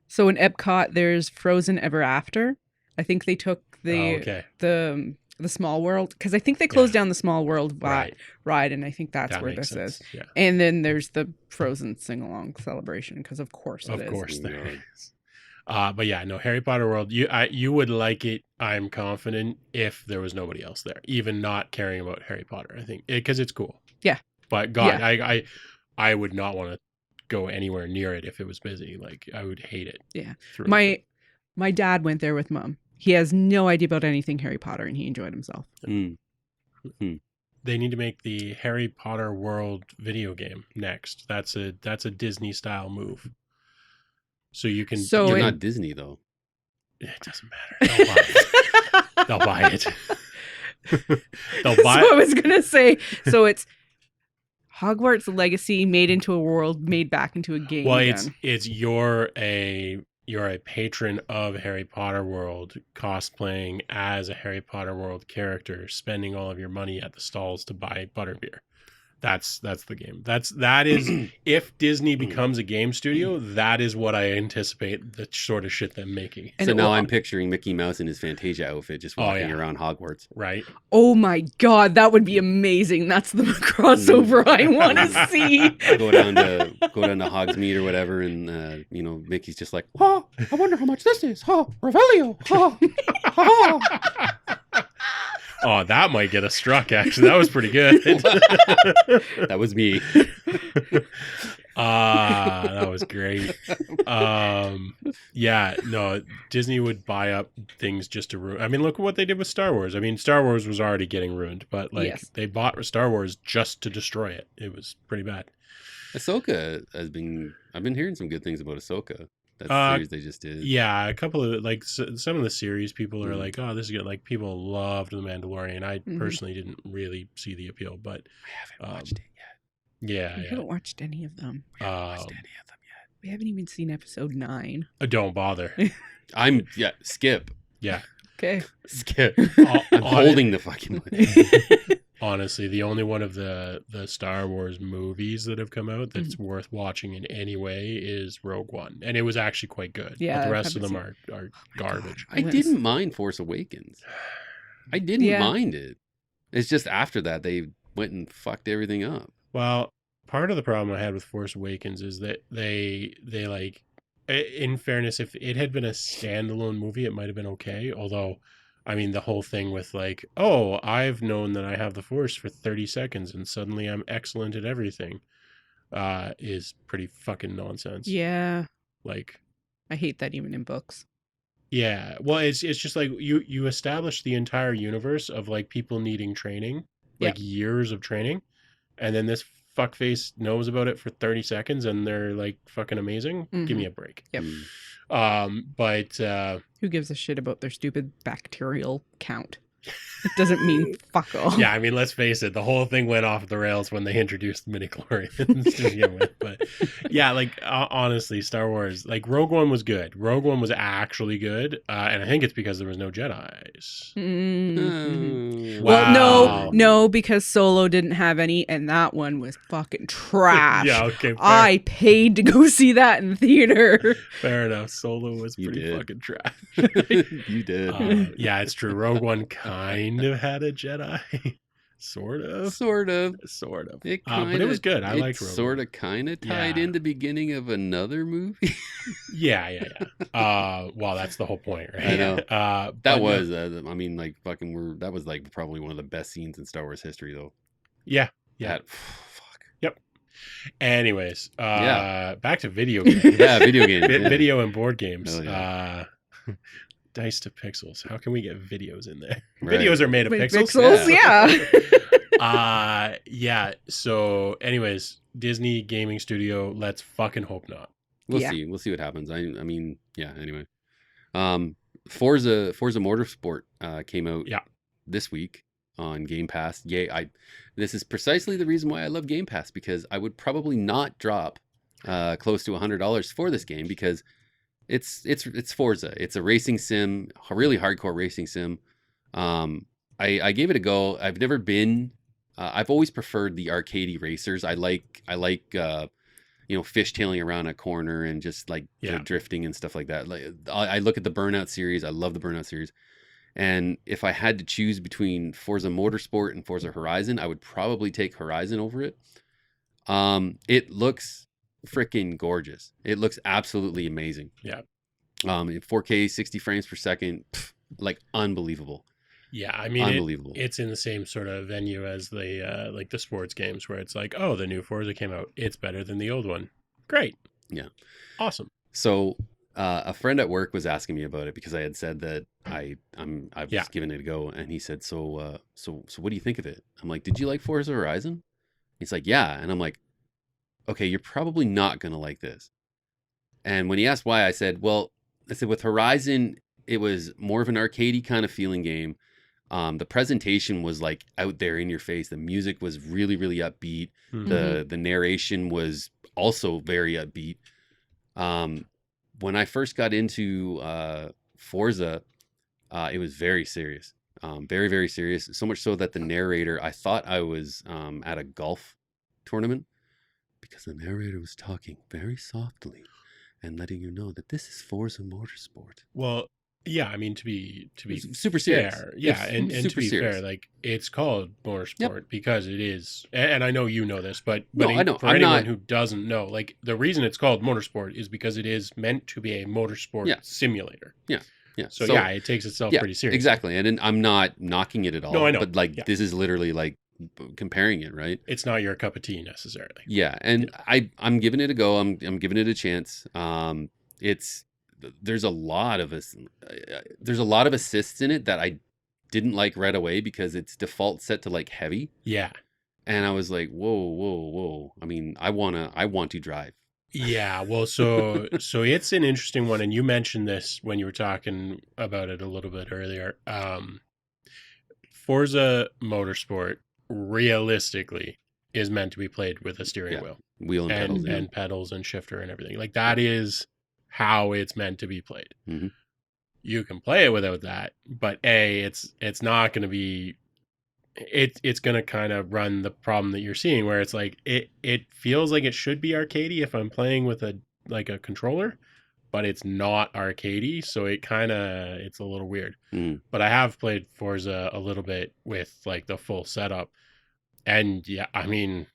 So in Epcot, there's Frozen Ever After. I think they took the Small World, because I think they closed down the Small World ride, and I think that's where this is. Yeah. And then there's the Frozen sing-along celebration, because of course it is. Of course there is. But yeah, no, Harry Potter World, you would like it, I'm confident, if there was nobody else there, even not caring about Harry Potter, I think, because it's cool. Yeah. But God, yeah. I would not want to go anywhere near it if it was busy. Like, I would hate it. Yeah. My dad went there with Mom. He has no idea about anything Harry Potter, and he enjoyed himself. Mm. They need to make the Harry Potter World video game next. That's a Disney style move. So you can. So you're not Disney though. It doesn't matter. They'll buy it. They'll buy So I was gonna say. So it's Hogwarts Legacy made into a world, made back into a game. Well, it's you're a patron of Harry Potter World, cosplaying as a Harry Potter World character, spending all of your money at the stalls to buy butterbeer. That's the game. That is if Disney becomes a game studio, that is what I anticipate the sort of shit they're making. So now I'm picturing Mickey Mouse in his Fantasia outfit just walking around Hogwarts. Right. Oh my God, that would be amazing. That's the crossover I want to see. Go down to Hogsmeade or whatever, and Mickey's just like, oh, I wonder how much this is. Oh, Revelio. Oh, oh. Oh, that might get us struck, actually. That was pretty good. That was me. That was great. Yeah, no, Disney would buy up things just to ruin. I mean, look at what they did with Star Wars. I mean, Star Wars was already getting ruined, but they bought Star Wars just to destroy it. It was pretty bad. Ahsoka I've been hearing some good things about Ahsoka. That series they just did. Yeah, a couple of some of the series people are like, oh, this is good. Like people loved The Mandalorian. I personally didn't really see the appeal, but I haven't watched it yet. Yeah, I haven't watched any of them. I haven't watched any of them yet. We haven't even seen episode 9. Don't bother. Skip. Yeah. Okay. Skip. I'm holding the fucking one. Honestly, the only one of the Star Wars movies that have come out that's worth watching in any way is Rogue One. And it was actually quite good. Yeah, but the rest of them are garbage. I didn't mind Force Awakens. I didn't mind it. It's just after that they went and fucked everything up. Well, part of the problem I had with Force Awakens is that they like, in fairness, if it had been a standalone movie, it might have been okay. Although, I mean, the whole thing with like, oh, I've known that I have the Force for 30 seconds and suddenly I'm excellent at everything, is pretty fucking nonsense. Yeah. Like, I hate that even in books. Yeah. Well, it's just like you establish the entire universe of like people needing training, like years of training, and then this fuckface knows about it for 30 seconds and they're like fucking amazing. Give me a break. Yep. But who gives a shit about their stupid bacterial count? It doesn't mean fuck all. Yeah, I mean, let's face it, the whole thing went off the rails when they introduced the midichlorians to begin with. But yeah, like honestly, Star Wars, like Rogue One was good. Rogue One was actually good, and I think it's because there was no Jedis. Mm-hmm. Wow. Well, no, because Solo didn't have any, and that one was fucking trash. Yeah, okay. Fair. I paid to go see that in theater. Fair enough. Solo was pretty fucking trash. You did. Yeah, it's true. Rogue One kind of had a Jedi. Sort of. Sort of. Sort of. It But it was good. I liked It Rogue sort One. of kind of tied Yeah. in the beginning of another movie. Yeah. Well, that's the whole point, right? I know. But That no. was, I mean, like fucking, that was like probably one of the best scenes in Star Wars history, though. Yeah. Fuck. Yep. Anyways, Yeah. back to video games. Yeah, video games. Yeah. Video and board games. Hell yeah. Dice to pixels. How can we get videos in there? Right. Videos are made of Wait, pixels. yeah. Yeah. So, anyways, Disney gaming studio. Let's fucking hope not. We'll Yeah. see. We'll see what happens. I mean, yeah. Anyway, Forza Motorsport came out this week on Game Pass. Yay! This is precisely the reason why I love Game Pass, because I would probably not drop close to $100 for this game, because it's Forza. It's a racing sim, a really hardcore racing sim. I gave it a go. I've never been. I've always preferred the arcadey racers. I like fishtailing around a corner and just like drifting and stuff like that. Like I look at the Burnout series. I love the Burnout series. And if I had to choose between Forza Motorsport and Forza Horizon, I would probably take Horizon over it. It looks freaking gorgeous. It looks absolutely amazing. Yeah. In 4K, 60 frames per second, like unbelievable. Yeah, I mean, unbelievable. It's in the same sort of venue as the like the sports games, where it's like, oh, the new Forza came out. It's better than the old one. Great. Yeah. Awesome. So a friend at work was asking me about it, because I had said that I was giving it a go, and he said, so what do you think of it? I'm like, did you like Forza Horizon? He's like, yeah. And I'm like, okay, you're probably not going to like this. And when he asked why, I said with Horizon, it was more of an arcadey kind of feeling game. The presentation was like out there in your face. The music was really, really upbeat. Mm-hmm. The narration was also very upbeat. When I first got into Forza, it was very serious. Very, very serious. So much so that the narrator, I thought I was at a golf tournament, because the narrator was talking very softly and letting you know that this is Forza Motorsport. Well, yeah, I mean, to be super serious. Fair, yeah, and to be fair, like, it's called Motorsport because it is, and I know you know this, but I know. For anyone who doesn't know, like, the reason it's called Motorsport is because it is meant to be a motorsport simulator. Yeah. So yeah, it takes itself pretty seriously. Exactly, and I'm not knocking it at all. No, I know, but like this is literally like comparing it, right? It's not your cup of tea necessarily. Yeah, and I'm giving it a go. I'm giving it a chance. There's a lot of assists in it that I didn't like right away, because it's default set to like heavy. Yeah. And I was like, whoa. I mean, I want to drive. Yeah, well, so it's an interesting one, and you mentioned this when you were talking about it a little bit earlier. Forza Motorsport realistically is meant to be played with a steering wheel and pedals and shifter and everything. Like, that is how it's meant to be played. Mm-hmm. You can play it without that, but it's not going to be. It's going to kind of run the problem that you're seeing, where it's like it feels like it should be arcadey if I'm playing with a controller, but it's not arcadey, so it's a little weird. But I have played Forza a little bit with like the full setup, and yeah, I mean,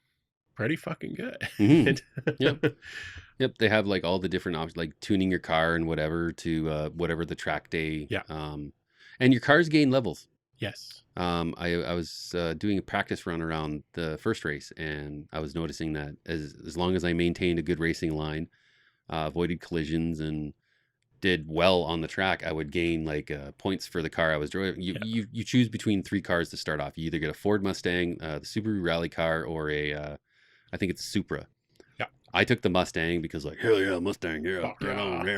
pretty fucking good. Mm-hmm. Yep. They have like all the different options, like tuning your car and whatever to whatever the track day. Yeah. And your cars gain levels. Yes. I was doing a practice run around the first race, and I was noticing that as long as I maintained a good racing line, avoided collisions, and did well on the track, I would gain like points for the car I was driving. You choose between 3 cars to start off. You either get a Ford Mustang, the Subaru rally car, or I think it's a Supra. Yeah. I took the Mustang because like, hell yeah, Mustang, yeah,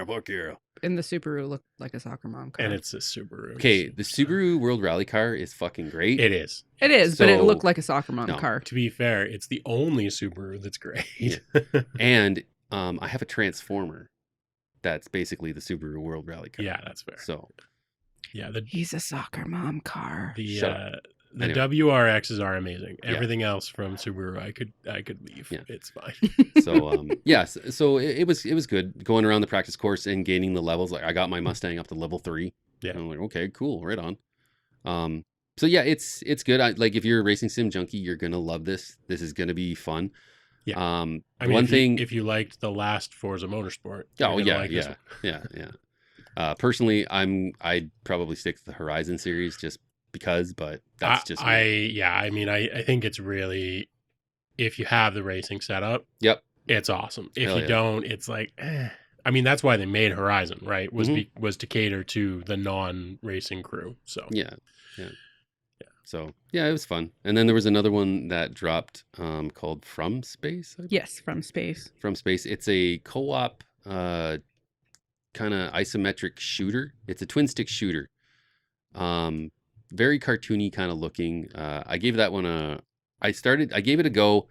fuck yeah. And the Subaru looked like a soccer mom car. And it's a Subaru. Okay, the Subaru World Rally car is fucking great. It is. It is, but it looked like a soccer mom car. To be fair, it's the only Subaru that's great. Yeah. And I have a Transformer that's basically the Subaru World Rally car. Yeah, that's fair. So, yeah, he's a soccer mom car. The WRXs are amazing. Everything else from Subaru, I could leave. Yeah. It's fine. So yes, so it was good going around the practice course and gaining the levels. Like, I got my Mustang up to level 3. Yeah, and I'm like, okay, cool, right on. So yeah, it's good. Like if you're a racing sim junkie, you're gonna love this. This is gonna be fun. Yeah. I The mean, one thing. if you liked the last Forza Motorsport, you're Oh gonna yeah, like this yeah, one. yeah. Personally, I'd probably stick to the Horizon series just because, but that's just me. I mean, I think it's really, if you have the racing setup, Yep. it's awesome. If Hell you yeah. don't, it's like, eh. I mean, that's why they made Horizon, right? Was to cater to the non-racing crew. So Yeah. Yeah. So yeah, it was fun. And then there was another one that dropped called From Space. Yes, From Space. From Space. It's a co-op kind of isometric shooter. It's a twin stick shooter. Um, very cartoony kind of looking. I gave that one I gave it a go.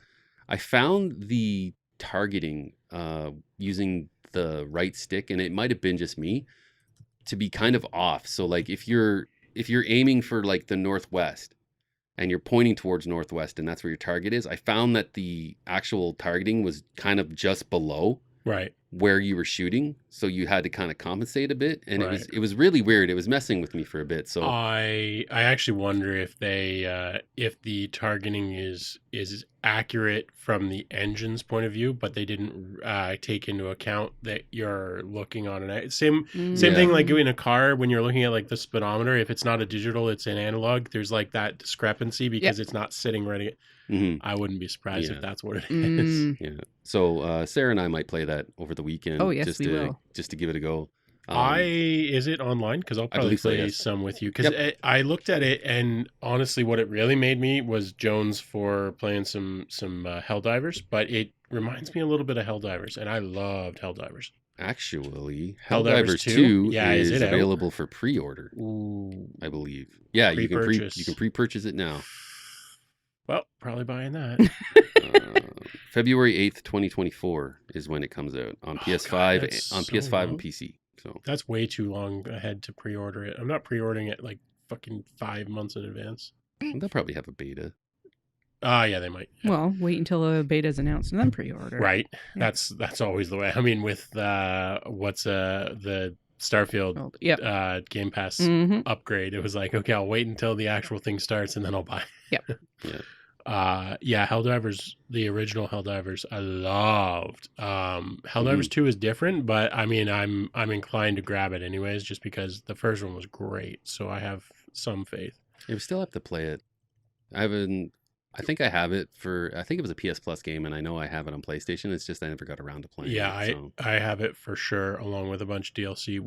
I found the targeting using the right stick, and it might have been just me, to be kind of off. So like if you're aiming for like the northwest and you're pointing towards northwest and that's where your target is, I found that the actual targeting was kind of just below right. where you were shooting, so you had to kind of compensate a bit, and Right. it was really weird. It was messing with me for a bit. So I actually wonder if they if the targeting is accurate from the engine's point of view, but they didn't take into account that you're looking on same Yeah. thing like in a car when you're looking at like the speedometer. If it's not a digital, it's an analog. There's like that discrepancy because it's not sitting ready. I wouldn't be surprised if that's what it is. Yeah. So Sarah and I might play that over the weekend. Oh, yes, we will. Just to give it a go. Is it online? Because I'll probably believe so, play yes. some with you. Because I looked at it, and honestly, what it really made me was Jones for playing some Helldivers. But it reminds me a little bit of Helldivers, and I loved Helldivers. Actually, Helldivers Helldivers 2? 2 Yeah, is is it out? available for pre-order, Ooh, I believe. Yeah, you Pre-purchase. can pre-purchase it now. well, probably buying that. February 8th, 2024 is when it comes out on PS5 that's on so PS5 long. and PC. So That's way too long ahead to pre-order it. I'm not pre-ordering it like fucking 5 months in advance. they'll probably have a beta. Yeah, they might. Yeah. Well, wait until a beta is announced and then pre-order. Right. Yeah. That's always the way. I mean, with what's the Starfield Game Pass upgrade, it was like, okay, I'll wait until the actual thing starts and then I'll buy. Yep. Yeah. Helldivers, the original Helldivers, I loved. Helldivers 2 is different, but I mean, I'm inclined to grab it anyways, just because the first one was great. So I have some faith. You still have to play it. I think I have it I think it was a PS Plus game, and I know I have it on PlayStation. It's just I never got around to playing it. So. I have it for sure, along with a bunch of DLC.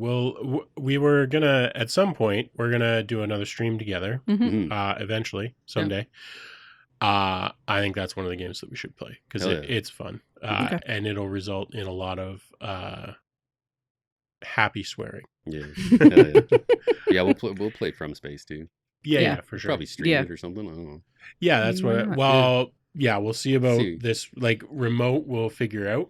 We were gonna, at some point, we're gonna do another stream together, eventually, someday. I think that's one of the games that we should play because it's fun, and it'll result in a lot of happy swearing. Yeah, yeah. We'll play From Space too. Yeah, for sure. Probably stream it or something. I don't know. Yeah, that's what. We'll see about this. Like remote, we'll figure out.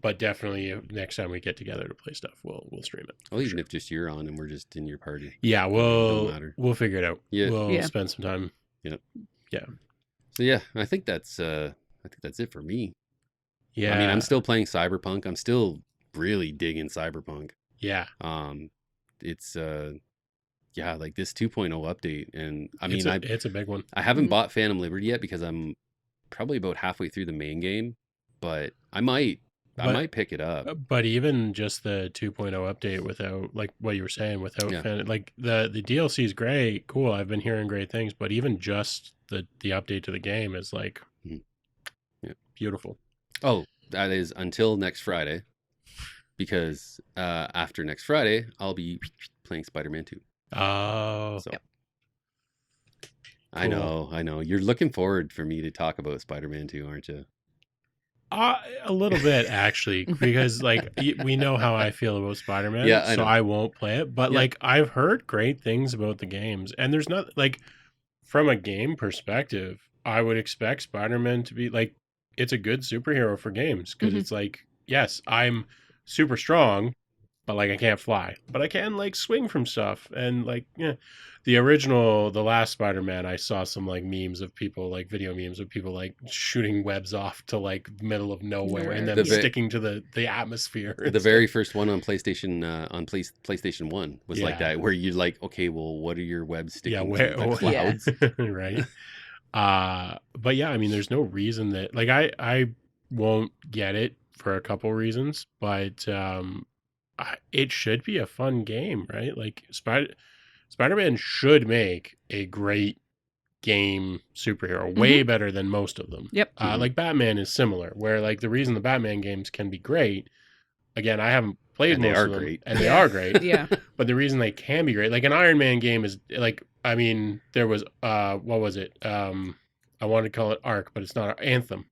But definitely next time we get together to play stuff, we'll stream it. Well, even if just you're on and we're just in your party. Yeah, we'll figure it out. Yeah, we'll spend some time. Yep. Yeah. So yeah, I think that's it for me. Yeah. I mean, I'm still playing Cyberpunk. I'm still really digging Cyberpunk. Yeah. It's like this 2.0 update, and I mean, it's a big one. I haven't bought Phantom Liberty yet because I'm probably about halfway through the main game, but I might pick it up. But even just the 2.0 update without, like what you were saying, without like the DLC is great, cool. I've been hearing great things, but even just the update to the game is like beautiful. Oh, that is until next Friday, because after next Friday I'll be playing Spider-Man 2. Oh, so I know. You're looking forward for me to talk about Spider-Man 2, aren't you? A little bit actually, because like we know how I feel about Spider-Man, so I won't play it. But like I've heard great things about the games, and there's not like from a game perspective, I would expect Spider-Man to be like it's a good superhero for games because it's like yes, I'm super strong, but like I can't fly, but I can like swing from stuff. And like, yeah, the last Spider-Man, I saw some like memes of people, like video memes of people like shooting webs off to like middle of nowhere and Nowhere, then The ve- sticking to the atmosphere. and the stuff. very first one on PlayStation PlayStation 1 was like Yeah. that, where you're like, okay, well, what are your webs sticking where to? The Yeah. clouds. right. But yeah, I mean, there's no reason that like I won't get it for a couple reasons, but it should be a fun game, right? Like Spider-Man should make a great game superhero, way better than most of them. Yep. Like Batman is similar, where like the reason the Batman games can be great, again, I haven't played And they most are of them, great. and they are great. Yeah. But the reason they can be great, like an Iron Man game is like, I mean, there was what was it? I wanted to call it Arc, but it's not Anthem.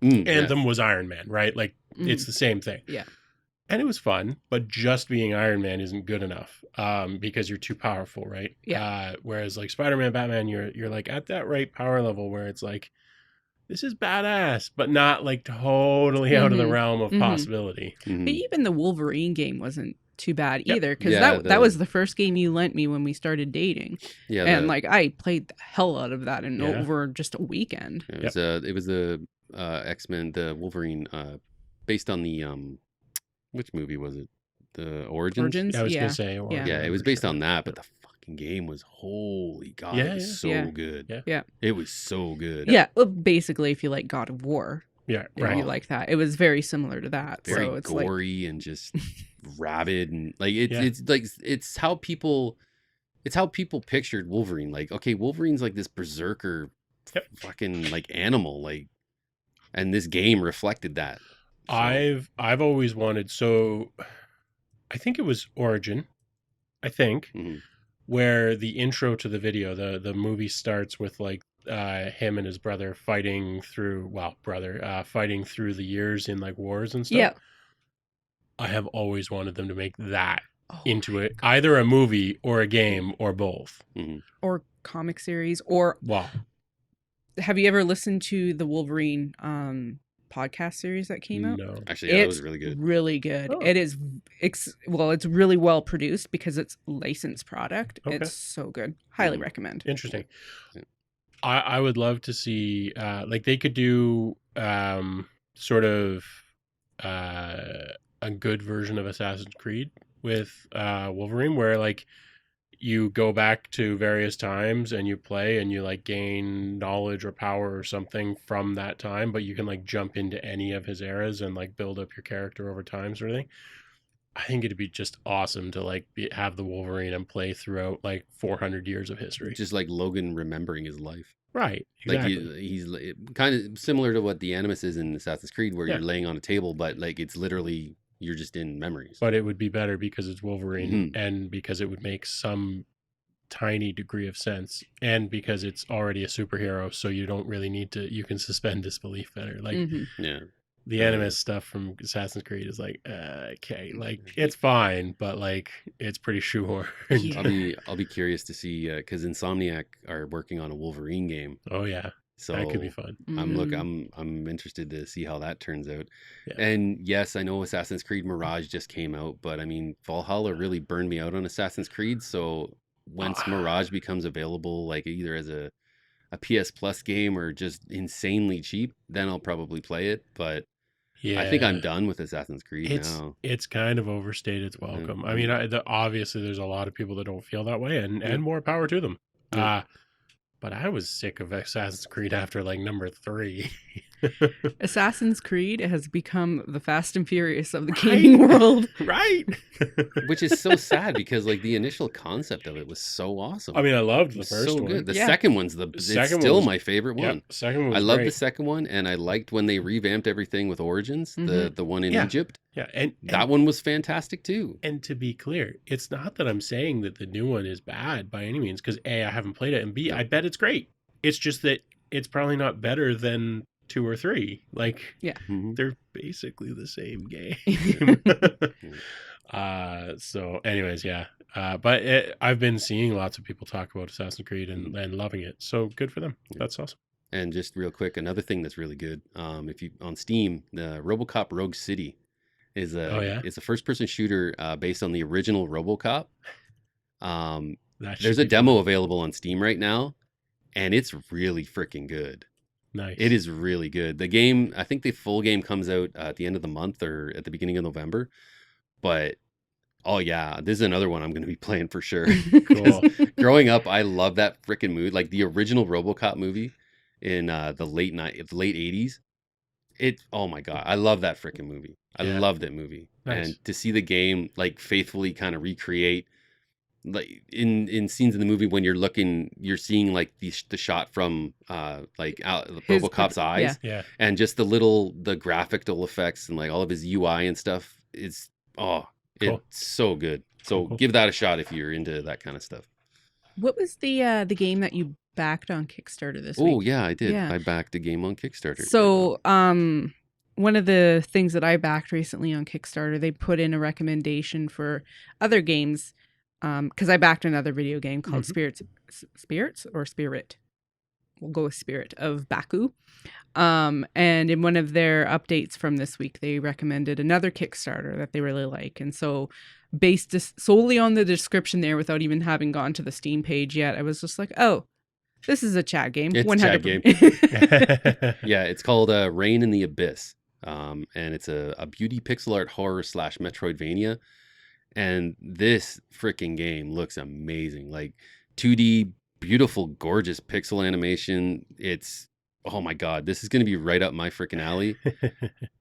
Yes. Anthem was Iron Man, right? Like it's the same thing. Yeah. And it was fun, but just being Iron Man isn't good enough because you're too powerful, right? Yeah. Whereas like Spider-Man, Batman, you're like at that right power level where it's like, this is badass, but not like totally out of the realm of possibility. But even the Wolverine game wasn't too bad Yep. either, because Yeah, that was the first game you lent me when we started dating. Yeah, And like I played the hell out of that in Yeah. over just a weekend. it was the X-Men, the Wolverine, based on the which movie was it? The Origins. Yeah, I was Yeah. gonna say, Yeah, it was based on that, but the fucking game was, holy God, it was so good. Yeah. It was so good. Yeah. Well, basically, if you like God of War, Yeah, if right. you like that, it was very similar to that. Very so it's like, gory and just rabid, and like it's Yeah. it's like it's how people pictured Wolverine. Like, okay, Wolverine's like this berserker, Yep. fucking like animal, like, and this game reflected that. So, I've always wanted, so I think it was Origin, Mhm. where the intro to the video, the movie starts with like him and his brother fighting through the years in like wars and stuff. yeah. I have always wanted them to make that Oh, into it, either a movie or a game or both. or comic series, or Wow. have you ever listened to the Wolverine podcast series that came out? No. Actually, yeah, that It's was really good. really good. Oh. It is. It's really well produced because it's licensed product. Okay. It's so good. Highly Mhm. recommend. Interesting. Yeah. I would love to see like they could do sort of a good version of Assassin's Creed with Wolverine, where like you go back to various times and you play and you like gain knowledge or power or something from that time, but you can like jump into any of his eras and like build up your character over time, sort of thing. I think it'd be just awesome to like have the Wolverine and play throughout like 400 years of history. Just like Logan remembering his life. Right. Exactly. Like he's kind of similar to what the Animus is in Assassin's Creed, where Yeah. you're laying on a table, but like it's literally you're just in memories. But it would be better because it's Wolverine Mhm. and because it would make some tiny degree of sense, and because it's already a superhero, so you don't really need to, you can suspend disbelief better. Like Mhm. Yeah. the Animus stuff from Assassin's Creed is like, okay, like it's fine, but like it's pretty shoehorned. Yeah. I'll be curious to see, because Insomniac are working on a Wolverine game, Oh yeah, so that could be fun. Mhm. I'm interested to see how that turns out. Yeah. And yes, I know Assassin's Creed Mirage just came out, but I mean Valhalla really burned me out on Assassin's Creed. So once Mirage becomes available, like either as a PS Plus game or just insanely cheap, then I'll probably play it. But Yeah, I think I'm done with Assassin's Creed it's now. it's kind of overstayed its welcome. I mean, obviously there's a lot of people that don't feel that way, and more power to them. Yeah. But I was sick of Assassin's Creed after like number 3. Assassin's Creed has become the Fast and Furious of the gaming world. Right. Which is so sad because like the initial concept of it was so awesome. I mean, I loved It the was first so one. good. The Yeah. second one's it's second one still was- my favorite one. Yep, second one was I love the great. second one, and I liked when they revamped everything with Origins, the one in Yeah. Egypt. Yeah, and That one was fantastic too. and to be clear, it's not that I'm saying that the new one is bad by any means, because A, I haven't played it, and B, Yeah. I bet it's great. It's just that it's probably not better than 2 or 3. Like, Mhm. they're basically the same game. So anyways, yeah. But I've been seeing lots of people talk about Assassin's Creed and loving it. So good for them. Yeah. That's awesome. And just real quick, another thing that's really good, if you on Steam, the RoboCop Rogue City is Oh a yeah, it's a first person shooter based on the original RoboCop. Um, that should there's a be fun. demo available on Steam right now, and it's really freaking good. It Nice. is really good. The game, I think the full game comes out at the end of the month or at the beginning of November. But oh yeah, this is another one I'm going to be playing for sure. Because Cool. growing up, I love that freaking movie. Like the original RoboCop movie in the late '80s. Oh my god, I love that freaking movie. I Yeah. love that movie, and Nice. to see the game like faithfully kind of recreate like in scenes in the movie when you're seeing like the shot from RoboCop's Yeah. eyes, Yeah. and just the graphical effects and like all of his UI and stuff is oh Cool. it's so good. Cool. So Cool. give that a shot if you're into that kind of stuff. What was the game that you backed on Kickstarter this Oh week? yeah, I did. Yeah. I backed a game on Kickstarter. So, one of the things that I backed recently on Kickstarter, they put in a recommendation for other games. Because I backed another video game called Spirits or Spirit. We'll go with Spirit of Baku. And in one of their updates from this week, they recommended another Kickstarter that they really like. And so, based solely on the description there, without even having gone to the Steam page yet, I was just like, oh, this is a chat game. It's a chat game. 100%. Yeah, it's called Rain in the Abyss. And it's a beauty pixel art horror / Metroidvania. And this freaking game looks amazing. Like 2D, beautiful, gorgeous pixel animation. It's, oh my God, this is going to be right up my freaking alley.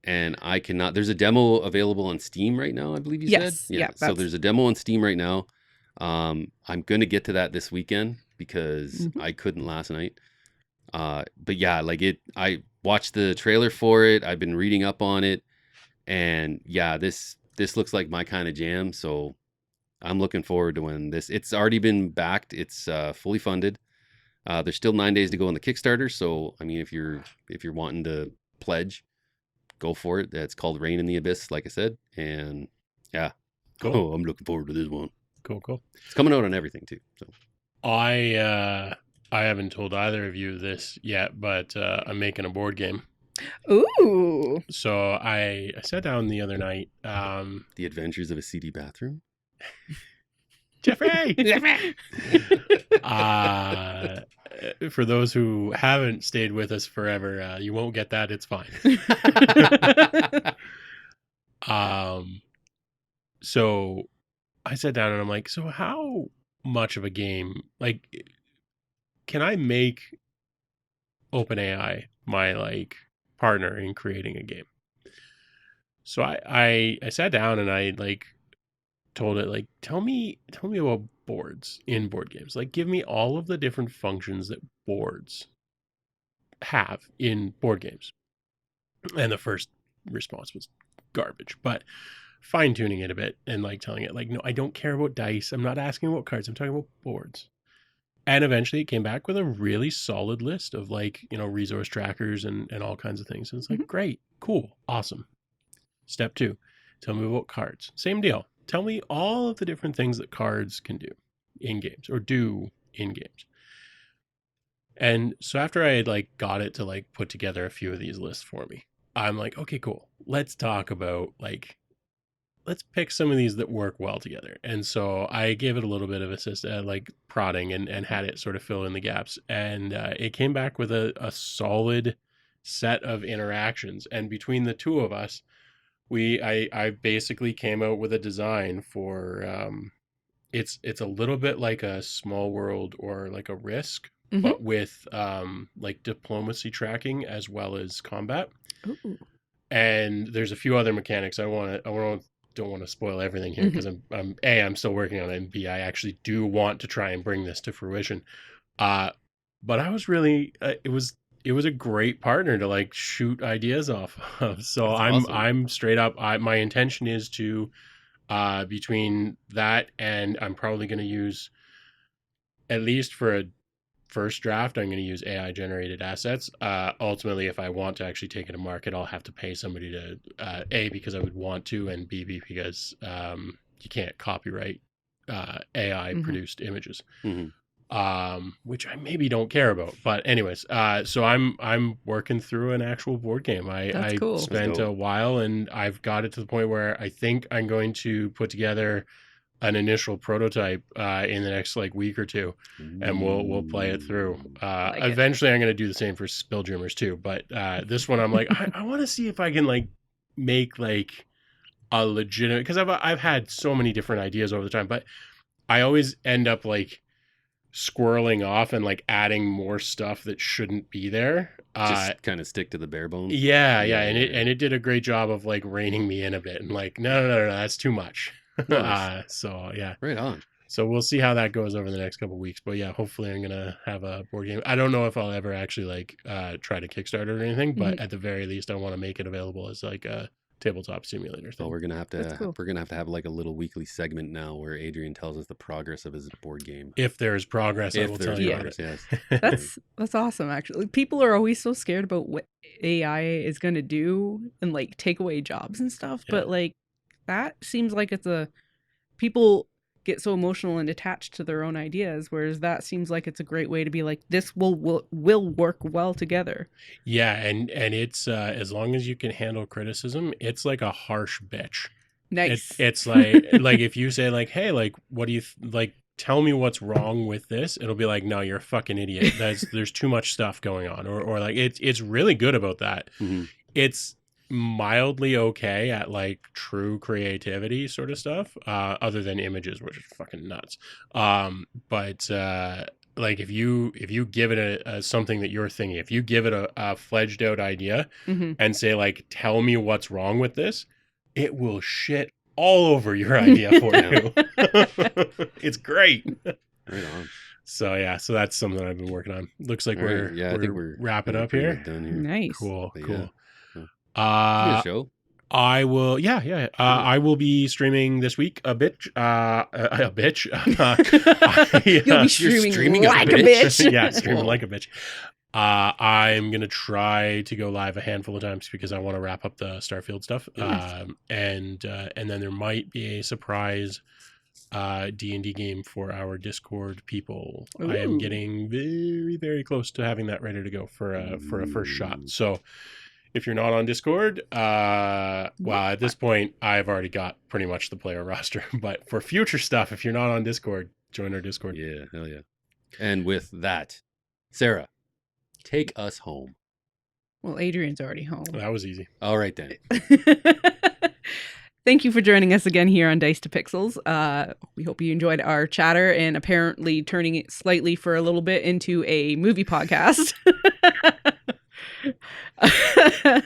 And I cannot, there's a demo available on Steam right now, I believe you Yes, said. yeah, So there's a demo on Steam right now. I'm going to get to that this weekend because I couldn't last night. But yeah, I watched the trailer for it. I've been reading up on it. And yeah, this looks like my kind of jam. So I'm looking forward to when it's already been backed. It's fully funded. There's still 9 days to go on the Kickstarter. So, I mean, if you're wanting to pledge, go for it. It's called Rain in the Abyss, like I said. And yeah, Cool. oh, I'm looking forward to this one. Cool. It's coming out on everything too. So I haven't told either of you this yet, but I'm making a board game. Ooh. So I sat down the other night. The Adventures of a Seedy Bathroom. Jeffrey! For those who haven't stayed with us forever, you won't get that. It's fine. So I sat down and I'm like, so how much of a game, like, can I make OpenAI my like partner in creating a game? So I sat down and I like told it like, tell me about boards in board games. Like, give me all of the different functions that boards have in board games. And the first response was garbage, but fine tuning it a bit and like telling it like, no, I don't care about dice. I'm not asking about cards. I'm talking about boards. And eventually it came back with a really solid list of like, resource trackers and all kinds of things. And it's like, great, cool, awesome. Step 2, tell me about cards. Same deal. Tell me all of the different things that cards can do in games or do in games. And so after I had like got it to like put together a few of these lists for me, I'm like, okay, cool. Let's talk about like, let's pick some of these that work well together. And so I gave it a little bit of like prodding and had it sort of fill in the gaps. And it came back with a solid set of interactions. And between the two of us, I basically came out with a design for it's a little bit like a Small World or like a Risk, but with like diplomacy tracking as well as combat. Ooh. And there's a few other mechanics. Don't want to spoil everything here because I'm still working on it, and B, I actually do want to try and bring this to fruition. But I was really it was a great partner to like shoot ideas off of. So I'm straight up. My intention is to between that and I'm probably going to use, at least for a first draft, I'm going to use AI generated assets. Ultimately, if I want to actually take it to market, I'll have to pay somebody to A, because I would want to, and B, because you can't copyright AI produced images. which I maybe don't care about. But anyways, so I'm working through an actual board game. That's I cool. spent a while, and I've got it to the point where I think I'm going to put together an initial prototype in the next like week or two, and we'll play it through. Like it. Eventually, I'm going to do the same for Spill Dreamers too. But this one, I'm like, I want to see if I can like make like a legitimate, because I've had so many different ideas over the time, but I always end up like squirreling off and like adding more stuff that shouldn't be there. Just kind of stick to the bare bones. Yeah, and it did a great job of like reining me in a bit and like no, that's too much. Nice. So yeah, right on. So we'll see how that goes over the next couple of weeks. But yeah, hopefully I'm gonna have a board game. I don't know if I'll ever actually like try to Kickstarter or anything, but at the very least, I want to make it available as like a tabletop simulator thing. Well, we're gonna have to cool. we're gonna have to have like a little weekly segment now where Adrian tells us the progress of his board game. If there's progress, I will tell you. Progress, yes. That's awesome. Actually, people are always so scared about what AI is going to do and like take away jobs and stuff. But like that seems like people get so emotional and attached to their own ideas, whereas that seems like it's a great way to be like, this will work well together. Yeah, and it's as long as you can handle criticism, it's like a harsh bitch. Nice. It's like like if you say like, hey, like what do you like, tell me what's wrong with this, it'll be like, no, you're a fucking idiot. There's too much stuff going on, or like it's really good about that. Mm-hmm. It's mildly okay at like true creativity sort of stuff, other than images, which is fucking nuts. But like if you give it a something that you're thinking, if you give it a fledged out idea and say like, tell me what's wrong with this, it will shit all over your idea for you. It's great. Right on. So yeah, so that's something I've been working on. Looks like I think we're wrapping up here. Done here. Nice. Cool. Good show. I will. I will be streaming this week a bitch. You'll be streaming like a bitch. Yeah, streaming like a bitch. I'm gonna try to go live a handful of times because I want to wrap up the Starfield stuff. Nice. And then there might be a surprise D&D game for our Discord people. Ooh. I am getting very, very close to having that ready to go for a first shot. So if you're not on Discord, well, at this point, I've already got pretty much the player roster. But for future stuff, if you're not on Discord, join our Discord. Yeah, hell yeah. And with that, Sarah, take us home. Well, Adrian's already home. That was easy. All right, then. Thank you for joining us again here on Dice to Pixels. We hope you enjoyed our chatter and apparently turning it slightly for a little bit into a movie podcast.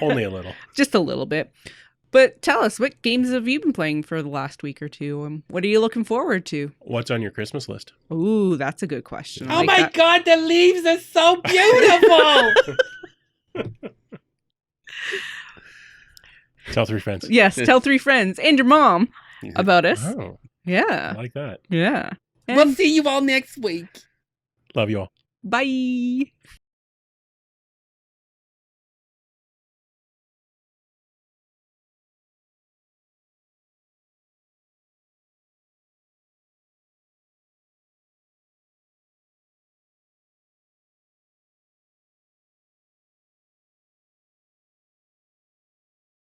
Only a little. Just a little bit. But tell us, what games have you been playing for the last week or two? What are you looking forward to? What's on your Christmas list? Ooh, that's a good question. Oh my God, the leaves are so beautiful! Tell 3 friends. Yes, tell 3 friends and your mom about us. Oh, Yeah. I like that. Yeah. We'll see you all next week. Love you all. Bye.